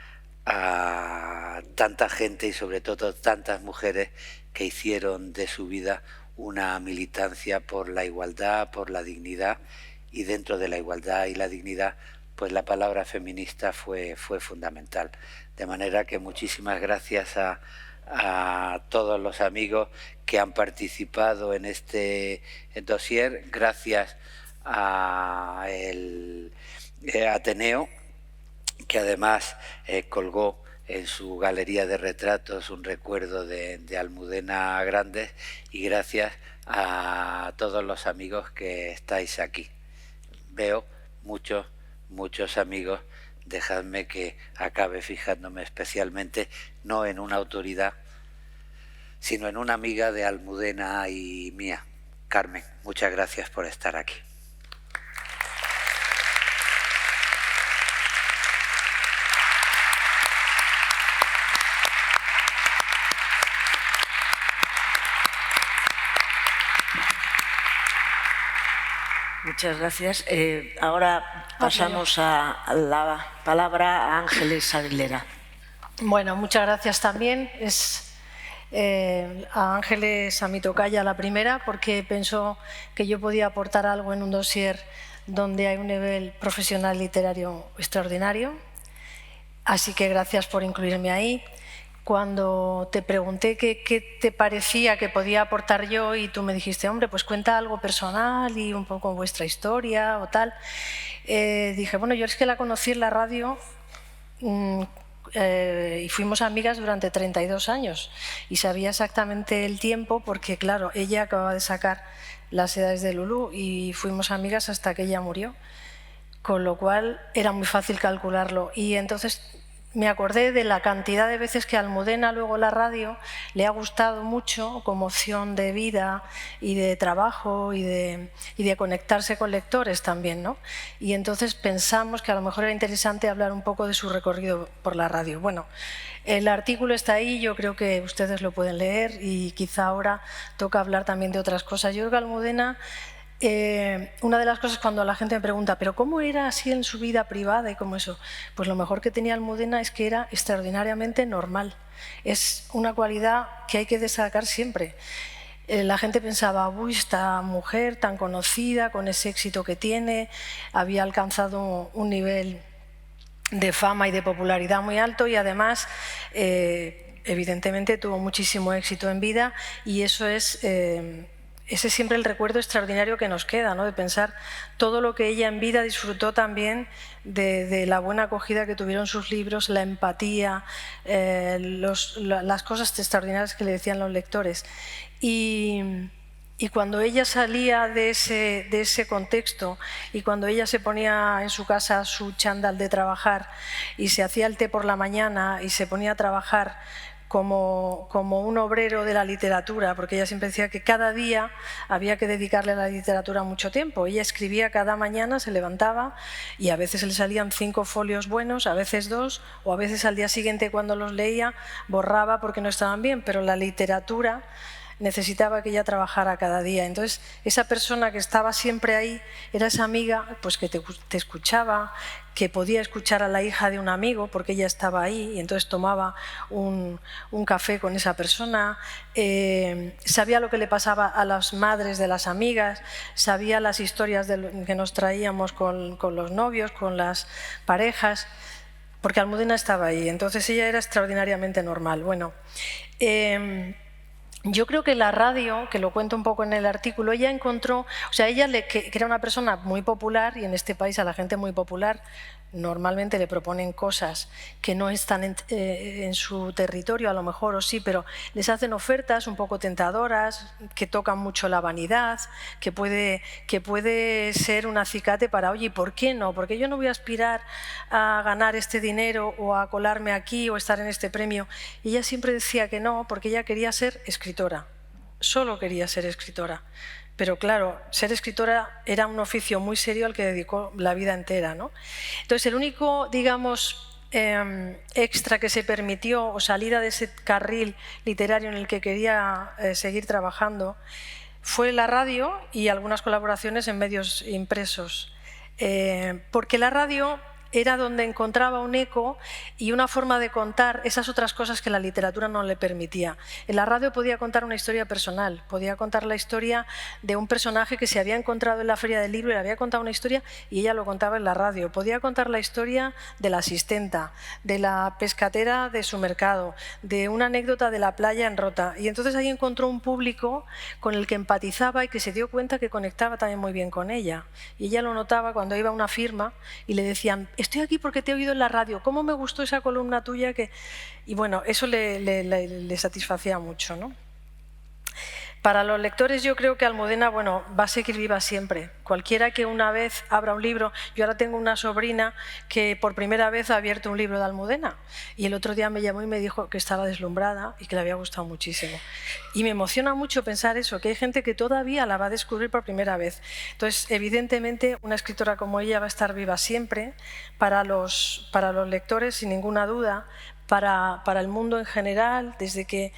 a tanta gente y sobre todo tantas mujeres que hicieron de su vida una militancia por la igualdad, por la dignidad, y dentro de la igualdad y la dignidad pues la palabra feminista fue fundamental. De manera que muchísimas gracias a todos los amigos que han participado en este dossier, gracias a el Ateneo, que además colgó en su galería de retratos un recuerdo de Almudena Grandes, y gracias a todos los amigos que estáis aquí. Veo muchos amigos. Dejadme que acabe fijándome especialmente no en una autoridad, sino en una amiga de Almudena y mía, Carmen. Muchas gracias por estar aquí.
Muchas gracias. Ahora pasamos a la palabra a Ángeles Aguilera.
Bueno, muchas gracias también. A Ángeles, a mi tocaya, la primera, porque pensó que yo podía aportar algo en un dossier donde hay un nivel profesional literario extraordinario. Así que gracias por incluirme ahí. Cuando te pregunté qué te parecía que podía aportar yo y tú me dijiste, hombre, pues cuenta algo personal y un poco vuestra historia o tal, dije, bueno, yo es que la conocí en la radio y fuimos amigas durante 32 años y sabía exactamente el tiempo porque, claro, ella acababa de sacar Las edades de Lulú y fuimos amigas hasta que ella murió, con lo cual era muy fácil calcularlo. Y entonces me acordé de la cantidad de veces que a Almudena luego la radio le ha gustado mucho como opción de vida y de trabajo y de conectarse con lectores también, ¿no? Y entonces pensamos que a lo mejor era interesante hablar un poco de su recorrido por la radio. Bueno, el artículo está ahí, yo creo que ustedes lo pueden leer y quizá ahora toca hablar también de otras cosas. Yo creo que Almudena, una de las cosas cuando la gente me pregunta ¿pero cómo era así en su vida privada y cómo eso? Pues lo mejor que tenía Almudena es que era extraordinariamente normal. Es una cualidad que hay que destacar siempre. La gente pensaba, uy, esta mujer tan conocida, con ese éxito que tiene, había alcanzado un nivel de fama y de popularidad muy alto y además evidentemente tuvo muchísimo éxito en vida y eso es... ese es siempre el recuerdo extraordinario que nos queda, ¿no? De pensar todo lo que ella en vida disfrutó también de la buena acogida que tuvieron sus libros, la empatía, las cosas extraordinarias que le decían los lectores. Y cuando ella salía de ese contexto y cuando ella se ponía en su casa su chándal de trabajar y se hacía el té por la mañana y se ponía a trabajar como un obrero de la literatura, porque ella siempre decía que cada día había que dedicarle a la literatura mucho tiempo. Ella escribía cada mañana, se levantaba y a veces le salían 5 folios buenos, a veces 2, o a veces al día siguiente cuando los leía borraba porque no estaban bien, pero la literatura necesitaba que ella trabajara cada día. Entonces, esa persona que estaba siempre ahí era esa amiga pues, que te escuchaba, que podía escuchar a la hija de un amigo porque ella estaba ahí y entonces tomaba un café con esa persona, sabía lo que le pasaba a las madres de las amigas, sabía las historias que nos traíamos con los novios, con las parejas, porque Almudena estaba ahí, entonces ella era extraordinariamente normal. Bueno, Yo creo que la radio, que lo cuento un poco en el artículo, ella encontró, o sea, que era una persona muy popular, y en este país a la gente muy popular normalmente le proponen cosas que no están en su territorio, a lo mejor, o sí, pero les hacen ofertas un poco tentadoras, que tocan mucho la vanidad, que puede ser un acicate para, oye, ¿por qué no? Porque yo no voy a aspirar a ganar este dinero o a colarme aquí o estar en este premio. Y ella siempre decía que no, porque ella quería ser escritora, solo quería ser escritora. Pero claro, ser escritora era un oficio muy serio al que dedicó la vida entera, ¿no? Entonces, el único, digamos, extra que se permitió o salida de ese carril literario en el que quería seguir trabajando fue la radio y algunas colaboraciones en medios impresos. Porque la radio era donde encontraba un eco y una forma de contar esas otras cosas que la literatura no le permitía. En la radio podía contar una historia personal, podía contar la historia de un personaje que se había encontrado en la feria del libro y le había contado una historia y ella lo contaba en la radio. Podía contar la historia de la asistenta, de la pescatera de su mercado, de una anécdota de la playa en Rota. Y entonces ahí encontró un público con el que empatizaba y que se dio cuenta que conectaba también muy bien con ella. Y ella lo notaba cuando iba a una firma y le decían: estoy aquí porque te he oído en la radio, ¿cómo me gustó esa columna tuya? Y bueno, eso le satisfacía mucho, ¿no? Para los lectores yo creo que Almudena, bueno, va a seguir viva siempre. Cualquiera que una vez abra un libro, yo ahora tengo una sobrina que por primera vez ha abierto un libro de Almudena y el otro día me llamó y me dijo que estaba deslumbrada y que le había gustado muchísimo. Y me emociona mucho pensar eso, que hay gente que todavía la va a descubrir por primera vez. Entonces, evidentemente, una escritora como ella va a estar viva siempre para los lectores, sin ninguna duda, para el mundo en general, desde que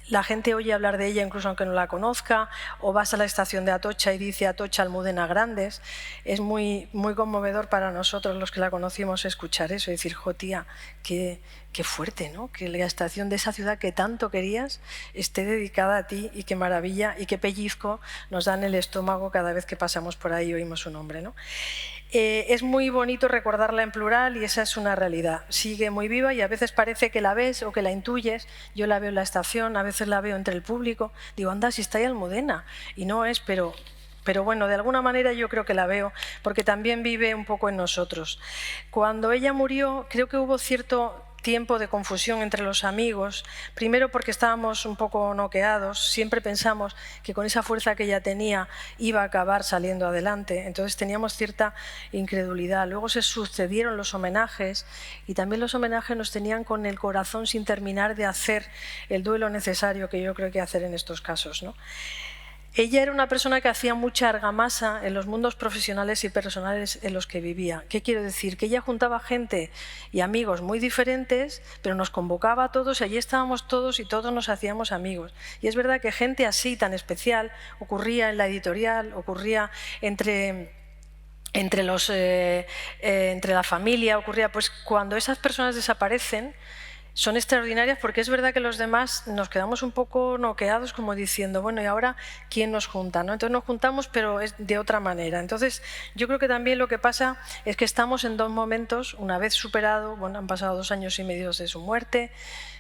la gente oye hablar de ella incluso aunque no la conozca, o vas a la estación de Atocha y dice Atocha Almudena Grandes. Es muy, muy conmovedor para nosotros los que la conocimos escuchar eso y decir: jo, tía, qué fuerte, ¿no? Que la estación de esa ciudad que tanto querías esté dedicada a ti, y qué maravilla y qué pellizco nos da en el estómago cada vez que pasamos por ahí y oímos su nombre, ¿no? Es muy bonito recordarla en plural y esa es una realidad. Sigue muy viva y a veces parece que la ves o que la intuyes. Yo la veo en la estación, a veces la veo entre el público. Digo, anda, si está ahí Almudena. Y no es, pero bueno, de alguna manera yo creo que la veo, porque también vive un poco en nosotros. Cuando ella murió, creo que hubo cierto tiempo de confusión entre los amigos, primero porque estábamos un poco noqueados, siempre pensamos que con esa fuerza que ella tenía iba a acabar saliendo adelante, entonces teníamos cierta incredulidad. Luego se sucedieron los homenajes y también los homenajes nos tenían con el corazón sin terminar de hacer el duelo necesario que yo creo que hay que hacer en estos casos, ¿no? Ella era una persona que hacía mucha argamasa en los mundos profesionales y personales en los que vivía. ¿Qué quiero decir? Que ella juntaba gente y amigos muy diferentes, pero nos convocaba a todos y allí estábamos todos y todos nos hacíamos amigos. Y es verdad que gente así, tan especial, ocurría en la editorial, ocurría entre la familia, ocurría pues cuando esas personas desaparecen. Son extraordinarias porque es verdad que los demás nos quedamos un poco noqueados como diciendo, bueno, ¿y ahora quién nos junta? ¿No? Entonces nos juntamos, pero es de otra manera. Entonces yo creo que también lo que pasa es que estamos en dos momentos, una vez superado, bueno, han pasado 2 años y medio de su muerte,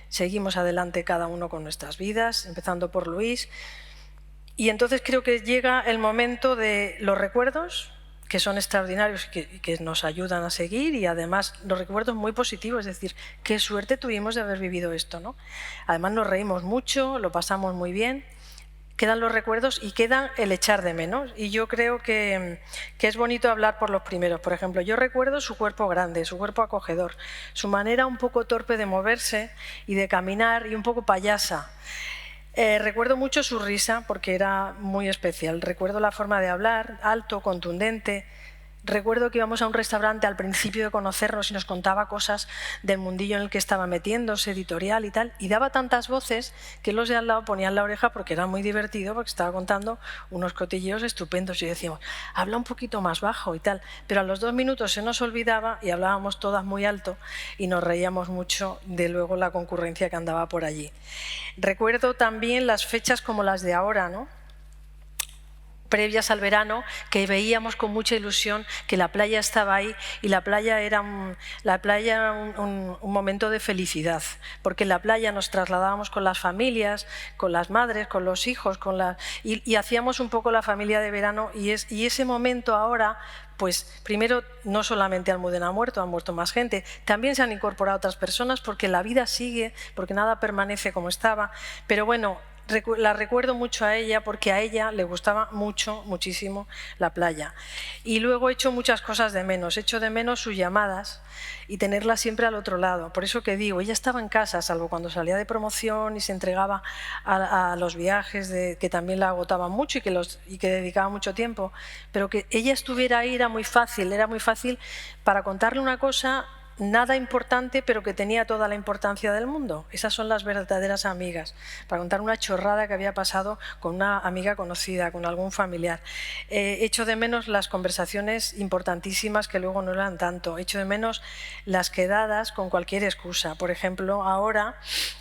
seguimos adelante cada uno con nuestras vidas, empezando por Luis, y entonces creo que llega el momento de los recuerdos, que son extraordinarios y que nos ayudan a seguir, y además los recuerdos muy positivos, es decir, qué suerte tuvimos de haber vivido esto, ¿no? Además nos reímos mucho, lo pasamos muy bien, quedan los recuerdos y quedan el echar de menos, y yo creo que es bonito hablar por los primeros. Por ejemplo, yo recuerdo su cuerpo grande, su cuerpo acogedor, su manera un poco torpe de moverse y de caminar y un poco payasa. Recuerdo mucho su risa porque era muy especial. Recuerdo la forma de hablar, alto, contundente. Recuerdo que íbamos a un restaurante al principio de conocernos y nos contaba cosas del mundillo en el que estaba metiéndose, editorial y tal, y daba tantas voces que los de al lado ponían la oreja porque era muy divertido, porque estaba contando unos cotilleos estupendos y decíamos, habla un poquito más bajo y tal, pero a los 2 minutos se nos olvidaba y hablábamos todas muy alto y nos reíamos mucho de luego la concurrencia que andaba por allí. Recuerdo también las fechas como las de ahora, ¿no? previas al verano, que veíamos con mucha ilusión que la playa estaba ahí, y la playa era un momento de felicidad, porque en la playa nos trasladábamos con las familias, con las madres, con los hijos, y hacíamos un poco la familia de verano, y ese momento ahora, pues primero no solamente Almudena ha muerto más gente, también se han incorporado otras personas, porque la vida sigue, porque nada permanece como estaba, pero bueno, la recuerdo mucho a ella porque a ella le gustaba muchísimo la playa. Y luego he hecho muchas cosas de menos. He hecho de menos sus llamadas y tenerla siempre al otro lado. Por eso que digo, ella estaba en casa, salvo cuando salía de promoción y se entregaba a los viajes, que también la agotaban mucho y que dedicaba mucho tiempo. Pero que ella estuviera ahí era muy fácil para contarle una cosa nada importante, pero que tenía toda la importancia del mundo. Esas son las verdaderas amigas, para contar una chorrada que había pasado con una amiga conocida, con algún familiar. Echo de menos las conversaciones importantísimas que luego no eran tanto. Echo de menos las quedadas con cualquier excusa. Por ejemplo, ahora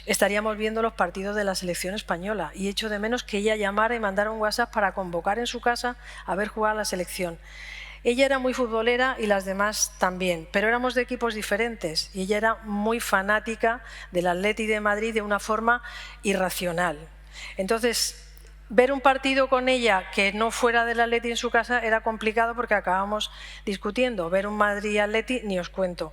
estaríamos viendo los partidos de la selección española y echo de menos que ella llamara y mandara un WhatsApp para convocar en su casa a ver jugar a la selección. Ella era muy futbolera y las demás también, pero éramos de equipos diferentes y ella era muy fanática del Atleti de Madrid de una forma irracional. Entonces, ver un partido con ella que no fuera del Atleti en su casa era complicado porque acabamos discutiendo. Ver un Madrid-Atleti ni os cuento.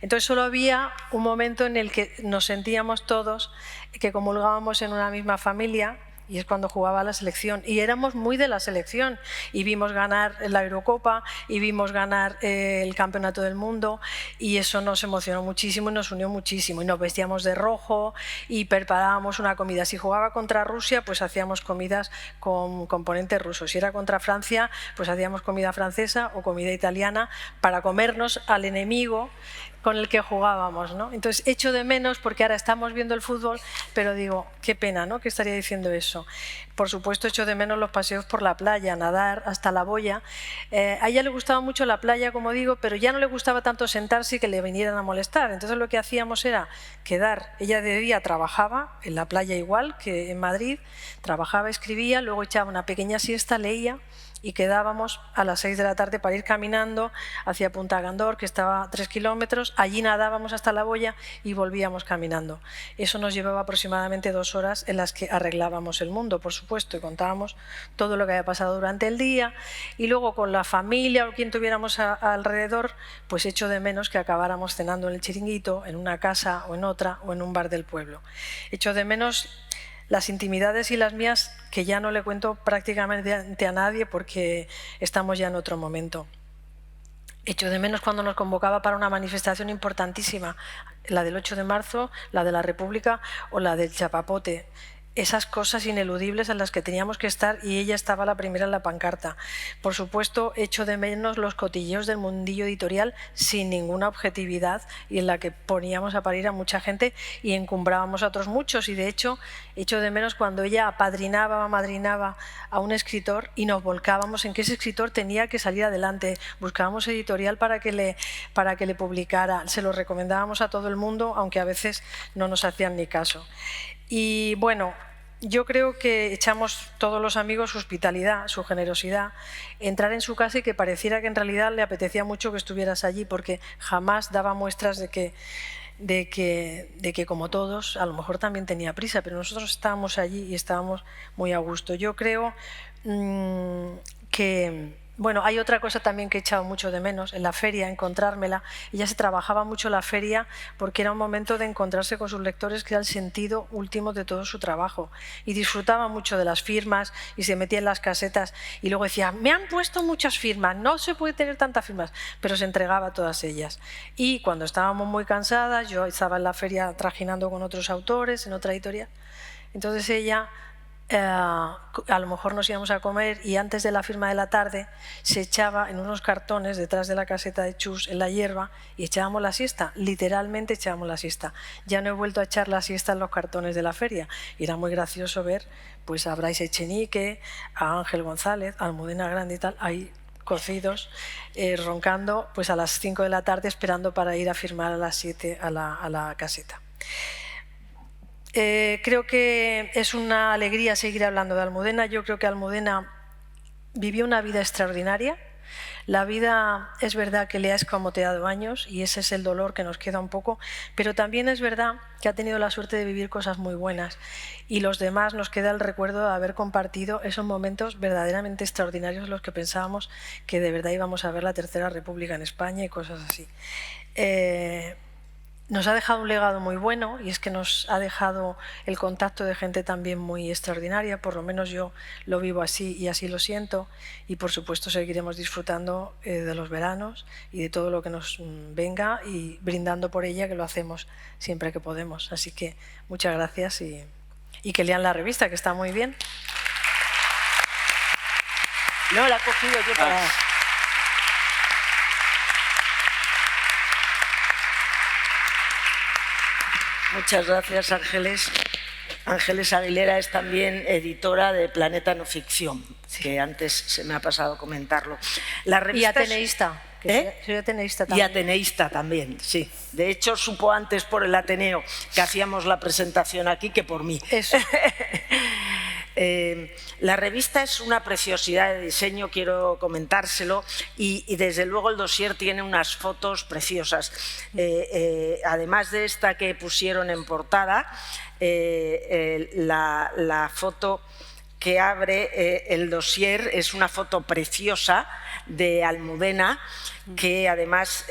Entonces solo había un momento en el que nos sentíamos todos que comulgábamos en una misma familia, y es cuando jugaba la selección, y éramos muy de la selección, y vimos ganar la Eurocopa, y vimos ganar el Campeonato del Mundo, y eso nos emocionó muchísimo y nos unió muchísimo, y nos vestíamos de rojo, y preparábamos una comida. Si jugaba contra Rusia, pues hacíamos comidas con componentes rusos. Si era contra Francia, pues hacíamos comida francesa o comida italiana para comernos al enemigo con el que jugábamos, ¿no? Entonces echo de menos, porque ahora estamos viendo el fútbol, pero digo, qué pena, ¿no?, que estaría diciendo eso. Por supuesto echo de menos los paseos por la playa, nadar hasta la boya. A ella le gustaba mucho la playa, como digo, pero ya no le gustaba tanto sentarse y que le vinieran a molestar. Entonces lo que hacíamos era quedar. Ella de día trabajaba en la playa igual que en Madrid, trabajaba, escribía, luego echaba una pequeña siesta, leía, y quedábamos a las 6 de la tarde para ir caminando hacia Punta Gandor, que estaba a 3 kilómetros, allí nadábamos hasta la boya y volvíamos caminando. Eso nos llevaba aproximadamente 2 horas en las que arreglábamos el mundo, por supuesto, y contábamos todo lo que había pasado durante el día, y luego con la familia o quien tuviéramos alrededor, pues echo de menos que acabáramos cenando en el chiringuito, en una casa o en otra, o en un bar del pueblo. Echo de menos las intimidades y las mías, que ya no le cuento prácticamente a nadie porque estamos ya en otro momento. Echo de menos cuando nos convocaba para una manifestación importantísima, la del 8 de marzo, la de la República o la del Chapapote. Esas cosas ineludibles en las que teníamos que estar, y ella estaba la primera en la pancarta. Por supuesto, echo de menos los cotilleos del mundillo editorial sin ninguna objetividad, y en la que poníamos a parir a mucha gente y encumbrábamos a otros muchos. Y de hecho, echo de menos cuando ella apadrinaba o amadrinaba a un escritor y nos volcábamos en que ese escritor tenía que salir adelante. Buscábamos editorial para que le publicara, se lo recomendábamos a todo el mundo, aunque a veces no nos hacían ni caso. Y bueno, yo creo que echamos todos los amigos su hospitalidad, su generosidad, entrar en su casa y que pareciera que en realidad le apetecía mucho que estuvieras allí, porque jamás daba muestras de que como todos, a lo mejor también tenía prisa, pero nosotros estábamos allí y estábamos muy a gusto. Yo creo que... Bueno, hay otra cosa también que he echado mucho de menos, en la feria, encontrármela. Ella se trabajaba mucho la feria porque era un momento de encontrarse con sus lectores, que era el sentido último de todo su trabajo. Y disfrutaba mucho de las firmas y se metía en las casetas y luego decía, me han puesto muchas firmas, no se puede tener tantas firmas, pero se entregaba todas ellas. Y cuando estábamos muy cansadas, yo estaba en la feria trajinando con otros autores, en otra editorial, entonces ella... a lo mejor nos íbamos a comer y antes de la firma de la tarde se echaba en unos cartones detrás de la caseta de Chus en la hierba y echábamos la siesta, literalmente echábamos la siesta. Ya no he vuelto a echar la siesta en los cartones de la feria, y era muy gracioso ver pues a Brais Echenique, a Ángel González, a Almudena Grande y tal, ahí cocidos, roncando pues a las 5 de la tarde esperando para ir a firmar a las 7 a la caseta. Creo que es una alegría seguir hablando de Almudena. Yo creo que Almudena vivió una vida extraordinaria. La vida es verdad que le ha escamoteado años y ese es el dolor que nos queda un poco, pero también es verdad que ha tenido la suerte de vivir cosas muy buenas y los demás nos queda el recuerdo de haber compartido esos momentos verdaderamente extraordinarios en los que pensábamos que de verdad íbamos a ver la Tercera República en España y cosas así. Nos ha dejado un legado muy bueno y es que nos ha dejado el contacto de gente también muy extraordinaria, por lo menos yo lo vivo así y así lo siento, y por supuesto seguiremos disfrutando de los veranos y de todo lo que nos venga y brindando por ella, que lo hacemos siempre que podemos. Así que muchas gracias y que lean la revista, que está muy bien.
No, la he cogido yo para... Muchas gracias, Ángeles. Ángeles Aguilera es también editora de Planeta No Ficción, que antes se me ha pasado comentarlo. La revista
y ateneísta. Soy ateneísta también.
Y ateneísta también, sí. De hecho, supo antes por el Ateneo que hacíamos la presentación aquí que por mí.
Eso.
La revista es una preciosidad de diseño, quiero comentárselo, y desde luego el dossier tiene unas fotos preciosas. Además de esta que pusieron en portada, la foto que abre el dossier es una foto preciosa de Almudena, que además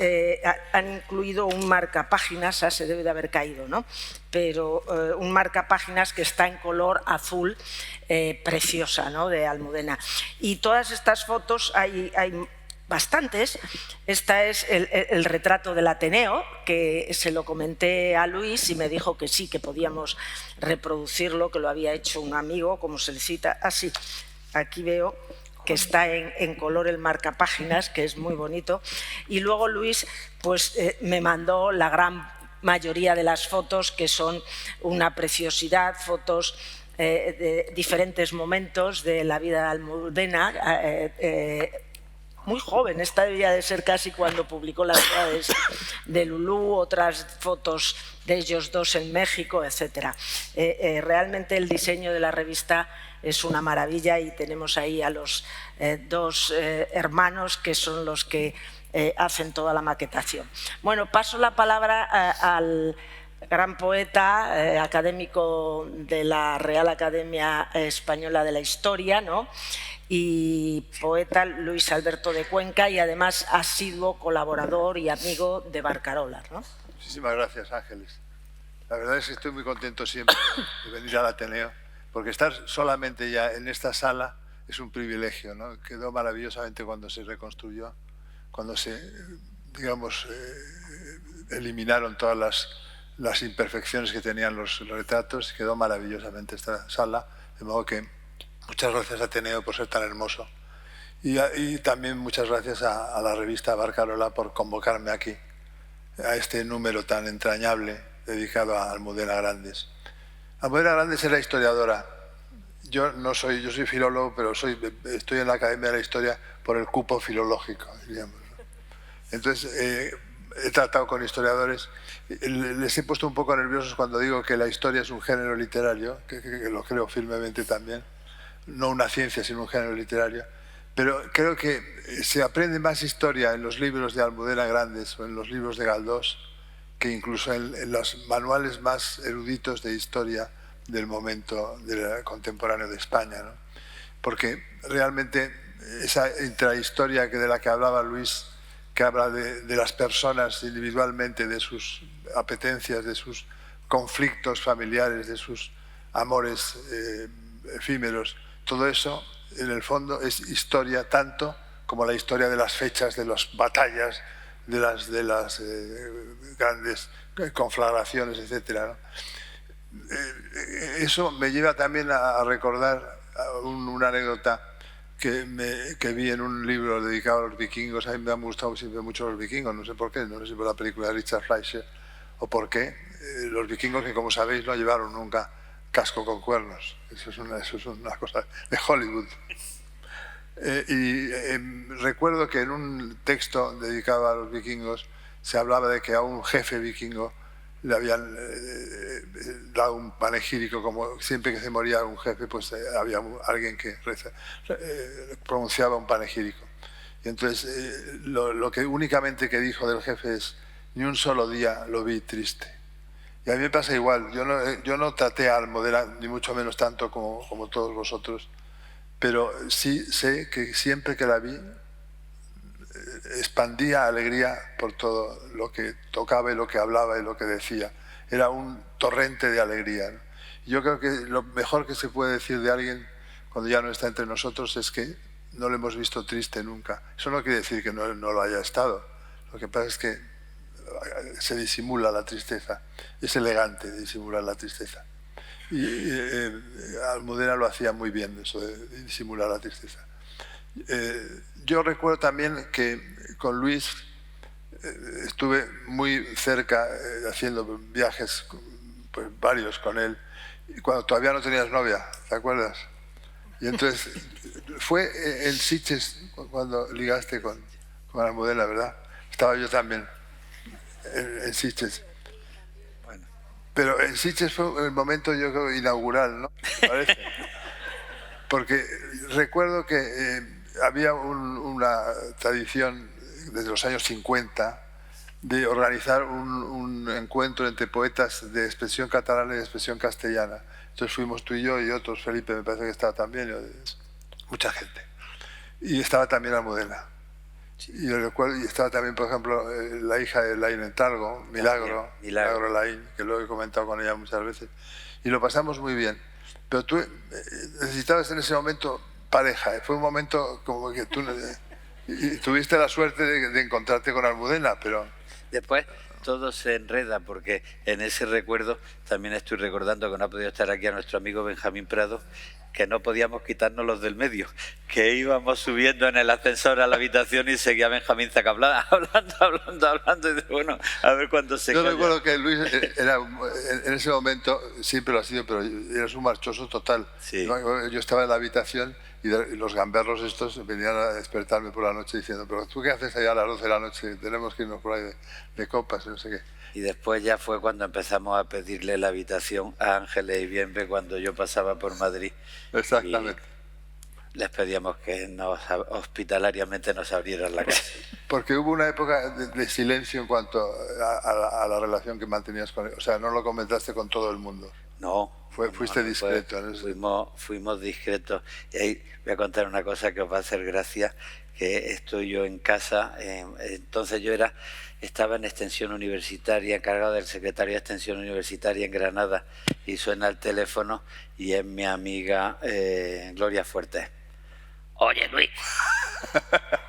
han incluido un marcapáginas, se debe de haber caído, ¿no? Pero un marcapáginas que está en color azul, preciosa, ¿no? De Almudena. Y todas estas fotos hay bastantes. Esta es el retrato del Ateneo, que se lo comenté a Luis y me dijo que sí, que podíamos reproducirlo, que lo había hecho un amigo, como se le cita. Así, aquí veo que está en color el marcapáginas, que es muy bonito. Y luego Luis pues, me mandó la gran mayoría de las fotos, que son una preciosidad, fotos de diferentes momentos de la vida de Almudena, muy joven, esta debía de ser casi cuando publicó Las ciudades de Lulú, otras fotos de ellos dos en México, etc. Realmente el diseño de la revista es una maravilla y tenemos ahí a los dos hermanos que son los que hacen toda la maquetación. Bueno, paso la palabra al gran poeta, académico de la Real Academia Española de la Historia, ¿no? Y poeta Luis Alberto de Cuenca, y además asiduo colaborador y amigo de Barcarola, ¿no?
Muchísimas gracias, Ángeles. La verdad es que estoy muy contento siempre de venir al Ateneo, porque estar solamente ya en esta sala es un privilegio, ¿no? Quedó maravillosamente cuando se reconstruyó, cuando se, digamos, eliminaron todas las imperfecciones que tenían los retratos. Quedó maravillosamente esta sala, de modo que muchas gracias, Ateneo, por ser tan hermoso. Y también muchas gracias a la revista Barcarola por convocarme aquí, a este número tan entrañable dedicado a Almudena Grandes. Almudena Grandes era historiadora. Yo soy filólogo, pero estoy en la Academia de la Historia por el cupo filológico, diríamos, ¿no? Entonces, he tratado con historiadores. Les he puesto un poco nerviosos cuando digo que la historia es un género literario, que lo creo firmemente también. No una ciencia, sino un género literario. Pero creo que se aprende más historia en los libros de Almudena Grandes o en los libros de Galdós que incluso en los manuales más eruditos de historia del momento contemporáneo de España, ¿no? Porque realmente esa intrahistoria de la que hablaba Luis, que habla de las personas individualmente, de sus apetencias, de sus conflictos familiares, de sus amores efímeros, todo eso en el fondo es historia tanto como la historia de las fechas, de las batallas, de las grandes conflagraciones, etc., ¿no? Eso me lleva también a recordar una anécdota que vi en un libro dedicado a los vikingos. A mí me han gustado siempre mucho los vikingos, no sé por qué, no sé si por la película de Richard Fleischer o por qué. Los vikingos, que como sabéis no llevaron nunca casco con cuernos, eso es una cosa de Hollywood. Recuerdo que en un texto dedicado a los vikingos se hablaba de que a un jefe vikingo le habían dado un panegírico, como siempre que se moría un jefe, pues había alguien que pronunciaba un panegírico. Y entonces lo que únicamente que dijo del jefe es: ni un solo día lo vi triste. Y a mí me pasa igual, yo no traté a Almudena, ni mucho menos tanto como todos vosotros, pero sí sé que siempre que la vi expandía alegría por todo lo que tocaba y lo que hablaba y lo que decía. Era un torrente de alegría, ¿no? Yo creo que lo mejor que se puede decir de alguien cuando ya no está entre nosotros es que no lo hemos visto triste nunca. Eso no quiere decir que no lo haya estado. Lo que pasa es que se disimula la tristeza. Es elegante disimular la tristeza. Y Almudena lo hacía muy bien, eso de disimular la tristeza. Yo recuerdo también que con Luis estuve muy cerca haciendo viajes, pues varios con él, cuando todavía no tenías novia, ¿te acuerdas? Y entonces fue en Sitges cuando ligaste con Almudena, ¿verdad? Estaba yo también en Sitges.
Bueno.
Pero en Sitges fue el momento, yo creo, inaugural, ¿no? ¿Parece? Porque recuerdo que había una tradición desde los años 50 de organizar un encuentro entre poetas de expresión catalana y de expresión castellana. Entonces fuimos tú y yo y otros, Felipe me parece que estaba también, mucha gente. Y estaba también Almudena. Y recuerdo, y estaba también, por ejemplo, la hija de Laín Entalgo, Milagro Laín, que lo he comentado con ella muchas veces. Y lo pasamos muy bien. Pero tú necesitabas en ese momento pareja. Fue un momento como que tú y tuviste la suerte de encontrarte con Almudena, pero...
Después todo se enreda, porque en ese recuerdo también estoy recordando que no ha podido estar aquí a nuestro amigo Benjamín Prado, que no podíamos quitarnos los del medio, que íbamos subiendo en el ascensor a la habitación y seguía Benjamín Zaca hablando, y de, bueno, a ver cuándo se calla.
Yo recuerdo que Luis era, en ese momento, siempre lo ha sido, pero eras un marchoso total.
Sí.
Yo estaba en la habitación y los gamberros estos venían a despertarme por la noche diciendo: pero ¿tú qué haces allá a las 12 de la noche? Tenemos que irnos por ahí de copas, no sé qué.
Y después ya fue cuando empezamos a pedirle la habitación a Ángeles y Bienve cuando yo pasaba por Madrid.
Exactamente.
Y les pedíamos que hospitalariamente nos abrieran la casa.
Porque hubo una época de silencio en cuanto a la relación que mantenías con él. O sea, no lo comentaste con todo el mundo.
No.
Fuiste discreto.
¿No? Fuimos discretos. Y ahí voy a contar una cosa que os va a hacer gracia, que estoy yo en casa. Entonces yo estaba en extensión universitaria, encargado del secretario de extensión universitaria en Granada, y suena el teléfono y es mi amiga Gloria Fuertes. Oye, Luis,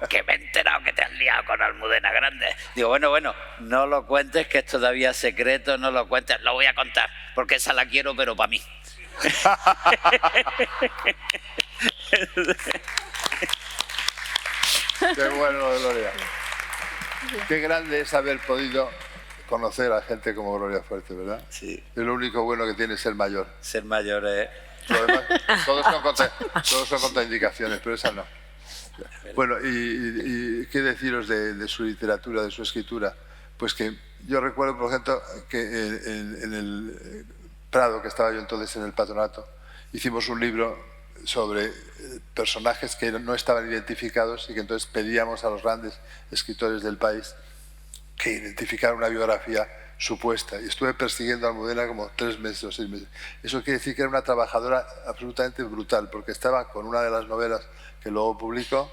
que me he enterado que te has liado con Almudena Grande. Digo, bueno, no lo cuentes, que es todavía secreto, no lo cuentes, lo voy a contar, porque esa la quiero, pero para mí.
Qué bueno, Gloria. Qué grande es haber podido conocer a gente como Gloria Fuertes, ¿verdad?
Sí.
Es lo único bueno que tiene ser mayor.
Ser mayor es...
Lo demás, todos son contraindicaciones, pero esa no. Bueno, y qué deciros de su literatura, de su escritura. Pues que yo recuerdo, por ejemplo, que en el Prado, que estaba yo entonces en el patronato, hicimos un libro sobre personajes que no estaban identificados y que entonces pedíamos a los grandes escritores del país que identificaran una biografía supuesta. Y estuve persiguiendo a Almudena como 3 meses o 6 meses. Eso quiere decir que era una trabajadora absolutamente brutal, porque estaba con una de las novelas que luego publicó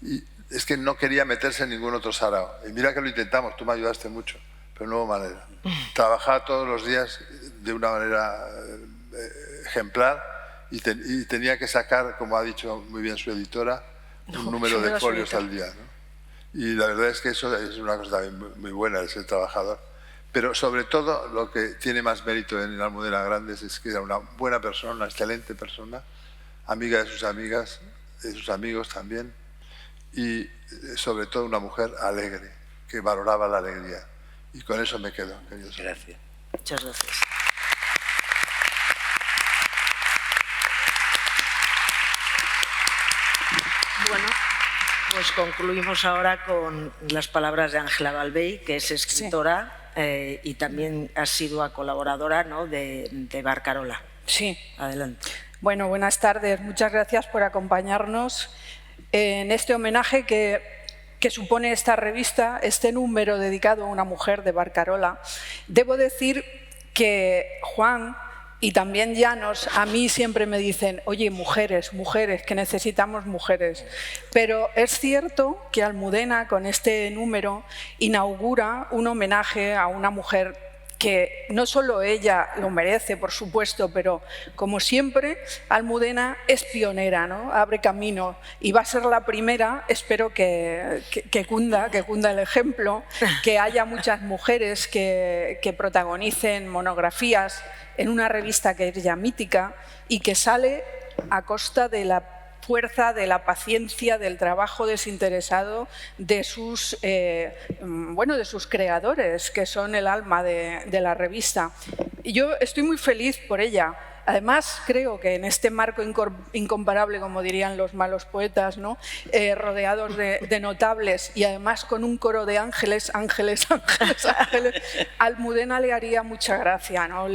y es que no quería meterse en ningún otro sarao. Y mira que lo intentamos, tú me ayudaste mucho, pero no hubo manera. Trabajaba todos los días de una manera ejemplar y tenía que sacar, como ha dicho muy bien su editora, un número de folios al día, ¿no? Y la verdad es que eso es una cosa también muy buena, el ser trabajador. Pero sobre todo lo que tiene más mérito en Almudena Grandes es que era una buena persona, una excelente persona, amiga de sus amigas, de sus amigos también, y sobre todo una mujer alegre, que valoraba la alegría. Y con eso me quedo, querido.
Gracias.
Muchas gracias. Bueno, pues concluimos ahora con las palabras de Ángela Balbey, que es escritora, y también asidua colaboradora, ¿no?, de Barcarola.
Sí.
Adelante.
Bueno, buenas tardes. Muchas gracias por acompañarnos en este homenaje que supone esta revista, este número dedicado a una mujer de Barcarola. Debo decir que Juan y también Llanos a mí siempre me dicen: oye, mujeres, mujeres, que necesitamos mujeres. Pero es cierto que Almudena con este número inaugura un homenaje a una mujer que no solo ella lo merece, por supuesto, pero como siempre, Almudena es pionera, ¿no? Abre camino y va a ser la primera. Espero que cunda el ejemplo, que haya muchas mujeres que protagonicen monografías en una revista que es ya mítica y que sale a costa de la fuerza, de la paciencia, del trabajo desinteresado de sus creadores, que son el alma de la revista. Y yo estoy muy feliz por ella. Además, creo que en este marco incomparable, como dirían los malos poetas, ¿no?, rodeados de notables y además con un coro de ángeles, ángeles, ángeles, ángeles, Almudena le haría mucha gracia, ¿no?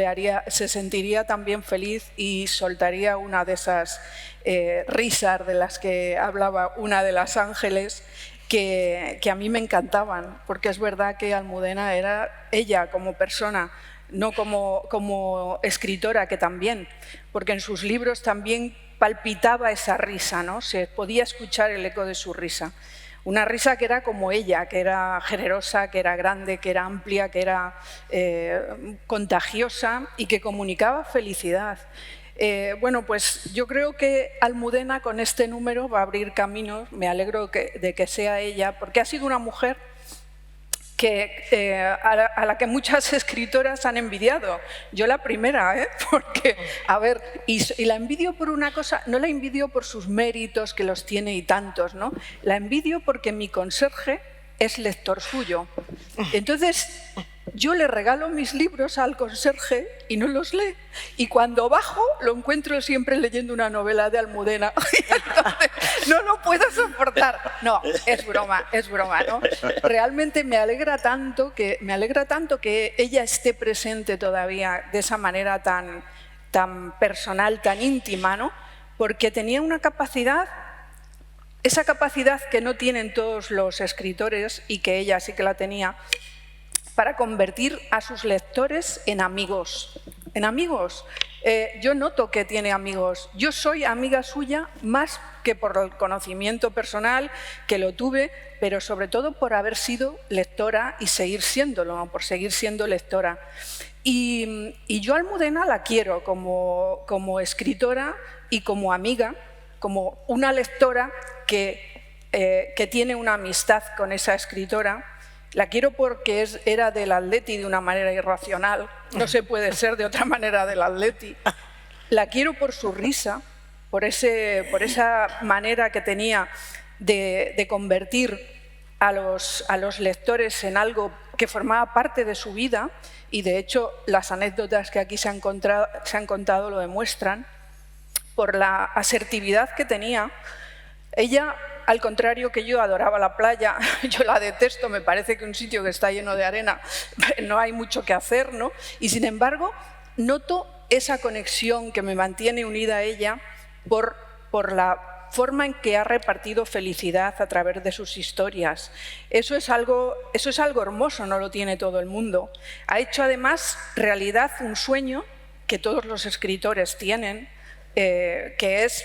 Se sentiría también feliz y soltaría una de esas risas de las que hablaba una de las ángeles, que a mí me encantaban, porque es verdad que Almudena era ella como persona, no como escritora, que también, porque en sus libros también palpitaba esa risa, ¿no? Se podía escuchar el eco de su risa. Una risa que era como ella, que era generosa, que era grande, que era amplia, que era contagiosa y que comunicaba felicidad. Bueno, pues yo creo que Almudena con este número va a abrir caminos. Me alegro de que sea ella, porque ha sido una mujer a la que muchas escritoras han envidiado. Yo la primera, porque, a ver, y la envidio por una cosa, no la envidio por sus méritos, que los tiene y tantos, ¿no? La envidio porque mi conserje es lector suyo. Entonces, yo le regalo mis libros al conserje y no los lee. Y cuando bajo, lo encuentro siempre leyendo una novela de Almudena. Entonces, no lo puedo soportar. No, es broma, ¿no? Realmente me alegra tanto que ella esté presente todavía de esa manera tan personal, tan íntima, ¿no? Porque tenía una capacidad, esa capacidad que no tienen todos los escritores y que ella sí que la tenía, para convertir a sus lectores en amigos. En amigos. Yo noto que tiene amigos. Yo soy amiga suya más que por el conocimiento personal, que lo tuve, pero sobre todo por haber sido lectora y seguir siéndolo, ¿no? Por seguir siendo lectora. Y yo a Almudena la quiero como escritora y como amiga, como una lectora que tiene una amistad con esa escritora. La quiero porque era del Atleti de una manera irracional, no se puede ser de otra manera del Atleti. La quiero por su risa, por esa manera que tenía de convertir a los lectores en algo que formaba parte de su vida, y de hecho las anécdotas que aquí se han contado lo demuestran, por la asertividad que tenía. Ella, al contrario que yo, adoraba la playa. Yo la detesto, me parece que un sitio que está lleno de arena no hay mucho que hacer, ¿no? Y sin embargo, noto esa conexión que me mantiene unida a ella por la forma en que ha repartido felicidad a través de sus historias. Eso es algo hermoso, no lo tiene todo el mundo. Ha hecho además realidad un sueño que todos los escritores tienen, que es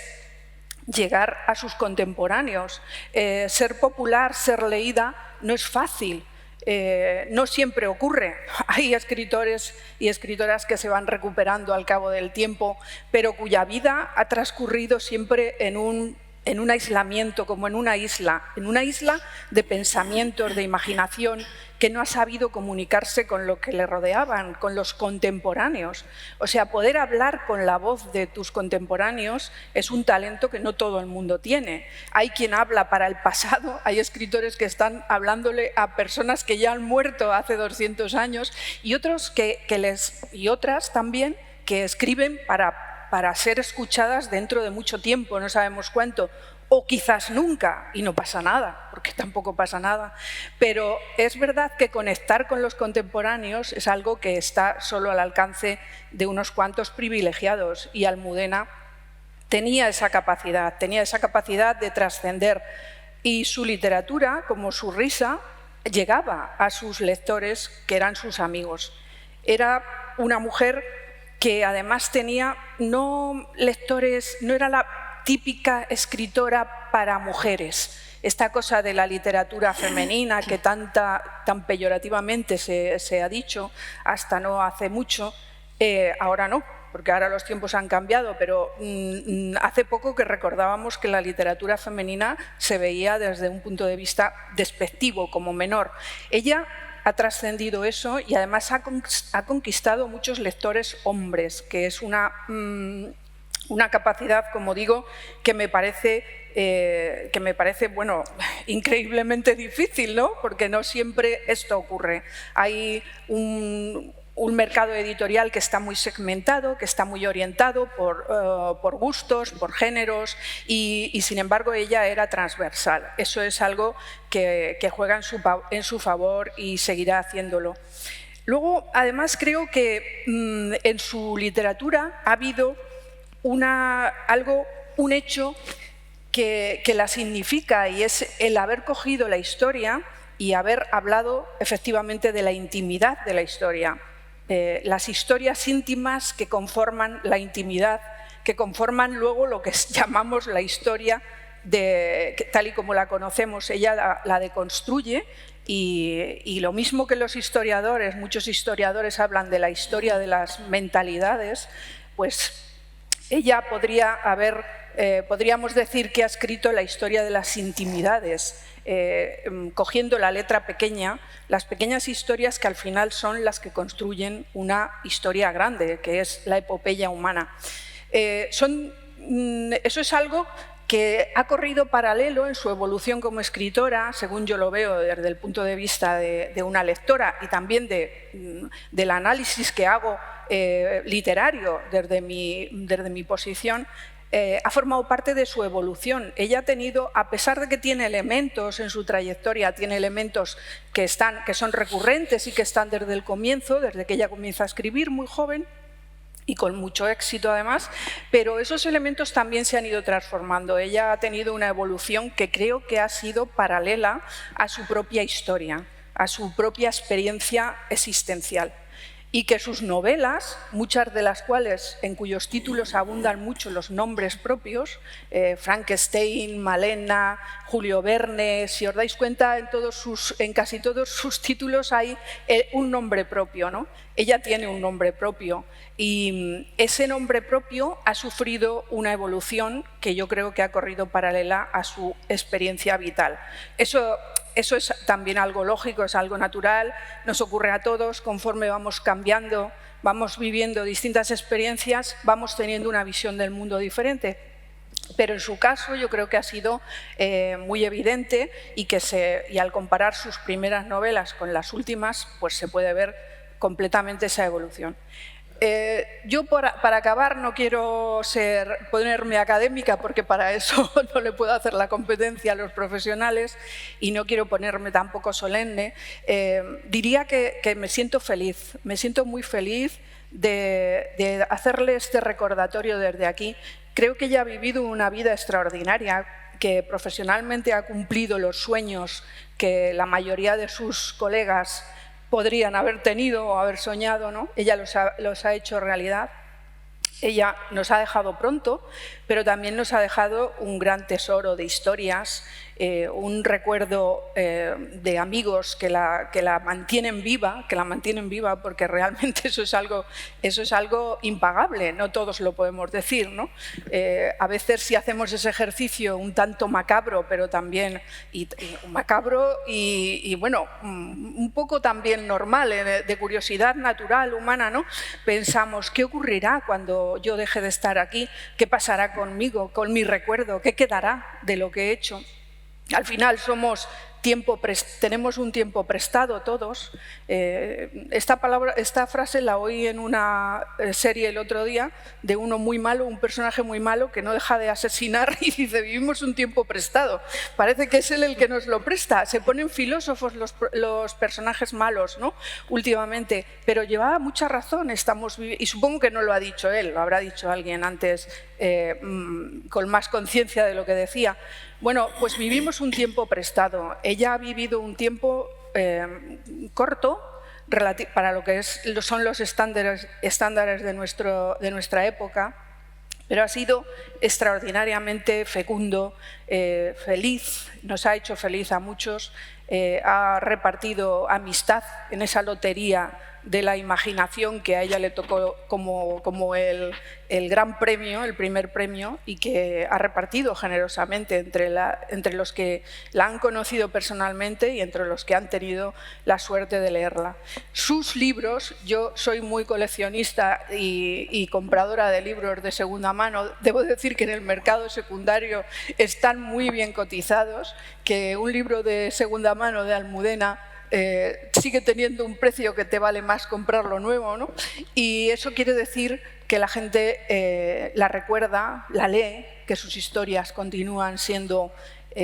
llegar a sus contemporáneos. Ser popular, ser leída, no es fácil, no siempre ocurre. Hay escritores y escritoras que se van recuperando al cabo del tiempo, pero cuya vida ha transcurrido siempre en un aislamiento, como en una isla de pensamientos, de imaginación, que no ha sabido comunicarse con lo que le rodeaban, con los contemporáneos. O sea, poder hablar con la voz de tus contemporáneos es un talento que no todo el mundo tiene. Hay quien habla para el pasado, hay escritores que están hablándole a personas que ya han muerto hace 200 años y otras también que escriben para ser escuchadas dentro de mucho tiempo, no sabemos cuánto. o quizás nunca, y no pasa nada, porque tampoco pasa nada, pero es verdad que conectar con los contemporáneos es algo que está solo al alcance de unos cuantos privilegiados, y Almudena tenía esa capacidad de trascender, y su literatura, como su risa, llegaba a sus lectores, que eran sus amigos. Era una mujer que además tenía no lectores, no era la típica escritora para mujeres. Esta cosa de la literatura femenina que tan peyorativamente se ha dicho hasta no hace mucho, ahora no, porque ahora los tiempos han cambiado, pero hace poco que recordábamos que la literatura femenina se veía desde un punto de vista despectivo, como menor. Ella ha trascendido eso y además ha conquistado muchos lectores hombres, que es una capacidad, como digo, que me parece bueno, increíblemente difícil, ¿no? Porque no siempre esto ocurre. Hay un mercado editorial que está muy segmentado, que está muy orientado por gustos, por géneros, y sin embargo ella era transversal. Eso es algo que juega en su favor y seguirá haciéndolo. Luego, además, creo que en su literatura ha habido un hecho que la significa, y es el haber cogido la historia y haber hablado efectivamente de la intimidad de la historia. Las historias íntimas que conforman la intimidad, que conforman luego lo que llamamos la historia tal y como la conocemos. Ella la deconstruye y lo mismo que los historiadores, muchos historiadores hablan de la historia de las mentalidades, pues ella podríamos decir que ha escrito la historia de las intimidades, cogiendo la letra pequeña, las pequeñas historias que al final son las que construyen una historia grande, que es la epopeya humana. Eso es algo que ha corrido paralelo en su evolución como escritora, según yo lo veo desde el punto de vista de una lectora y también del análisis que hago literario desde mi posición. Ha formado parte de su evolución. Ella ha tenido, a pesar de que tiene elementos en su trayectoria, tiene elementos que son recurrentes y que están desde el comienzo, desde que ella comienza a escribir muy joven y con mucho éxito además, pero esos elementos también se han ido transformando. Ella ha tenido una evolución que creo que ha sido paralela a su propia historia, a su propia experiencia existencial. Y que sus novelas, muchas de las cuales en cuyos títulos abundan mucho los nombres propios, Frankenstein, Malena, Julio Verne, si os dais cuenta en casi todos sus títulos hay un nombre propio, ¿no? Ella tiene un nombre propio y ese nombre propio ha sufrido una evolución que yo creo que ha corrido paralela a su experiencia vital. Eso es también algo lógico, es algo natural, nos ocurre a todos, conforme vamos cambiando, vamos viviendo distintas experiencias, vamos teniendo una visión del mundo diferente. Pero en su caso yo creo que ha sido muy evidente y al comparar sus primeras novelas con las últimas, pues se puede ver completamente esa evolución. Yo para acabar no quiero ponerme académica porque para eso no le puedo hacer la competencia a los profesionales y no quiero ponerme tampoco solemne. Diría que me siento feliz, me siento muy feliz de hacerle este recordatorio desde aquí. Creo que ella ha vivido una vida extraordinaria, que profesionalmente ha cumplido los sueños que la mayoría de sus colegas podrían haber tenido o haber soñado, ¿no? Ella los ha hecho realidad. Ella nos ha dejado pronto, pero también nos ha dejado un gran tesoro de historias, un recuerdo de amigos que la mantienen viva, porque realmente eso es algo impagable, no todos lo podemos decir, ¿no? A veces si hacemos ese ejercicio un tanto macabro, pero también macabro y bueno, un poco también normal, de curiosidad natural, humana, ¿no? Pensamos, ¿qué ocurrirá cuando yo deje de estar aquí? ¿Qué pasará conmigo, con mi recuerdo? ¿Qué quedará de lo que he hecho? Al final somos tenemos un tiempo prestado todos. Esta frase la oí en una serie el otro día de uno muy malo, un personaje muy malo que no deja de asesinar y dice, vivimos un tiempo prestado. Parece que es él el que nos lo presta. Se ponen filósofos los personajes malos, ¿no?, últimamente, pero llevaba mucha razón. Y supongo que no lo ha dicho él, lo habrá dicho alguien antes con más conciencia de lo que decía. Bueno, pues vivimos un tiempo prestado. Ella ha vivido un tiempo corto para lo que son los estándares de nuestra época, pero ha sido extraordinariamente fecundo, feliz, nos ha hecho feliz a muchos, ha repartido amistad en esa lotería de la imaginación que a ella le tocó como el gran premio, el primer premio, y que ha repartido generosamente entre los que la han conocido personalmente y entre los que han tenido la suerte de leerla. Sus libros, yo soy muy coleccionista y compradora de libros de segunda mano, debo decir que en el mercado secundario están muy bien cotizados, que un libro de segunda mano de Almudena sigue teniendo un precio que te vale más comprarlo nuevo, ¿no? Y eso quiere decir que la gente la recuerda, la lee, que sus historias continúan siendo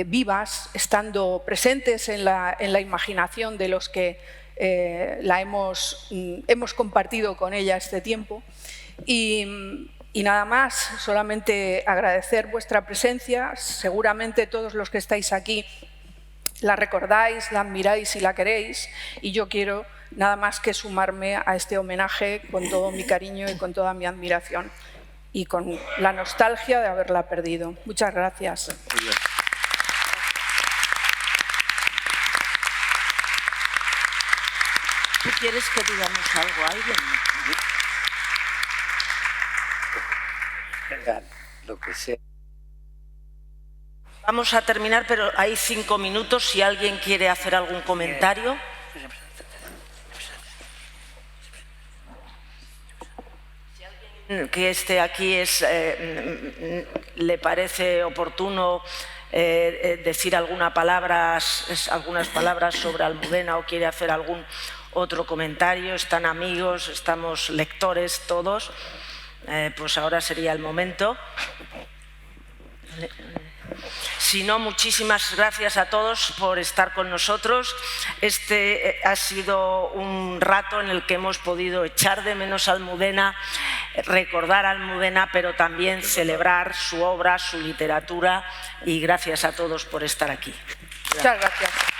vivas, estando presentes en la imaginación de los que hemos compartido con ella este tiempo. Y nada más, solamente agradecer vuestra presencia. Seguramente todos los que estáis aquí la recordáis, la admiráis y la queréis, y yo quiero nada más que sumarme a este homenaje con todo mi cariño y con toda mi admiración y con la nostalgia de haberla perdido. Muchas gracias.
Muy bien.
¿Tú quieres que digamos algo a alguien?
Lo que sea.
Vamos a terminar, pero hay 5 minutos si alguien quiere hacer algún comentario. Si alguien que esté aquí le parece oportuno decir algunas palabras sobre Almudena o quiere hacer algún otro comentario, están amigos, estamos lectores todos, pues ahora sería el momento. Si no, muchísimas gracias a todos por estar con nosotros. Este ha sido un rato en el que hemos podido echar de menos a Almudena, recordar a Almudena, pero también celebrar su obra, su literatura, y gracias a todos por estar aquí.
Muchas gracias.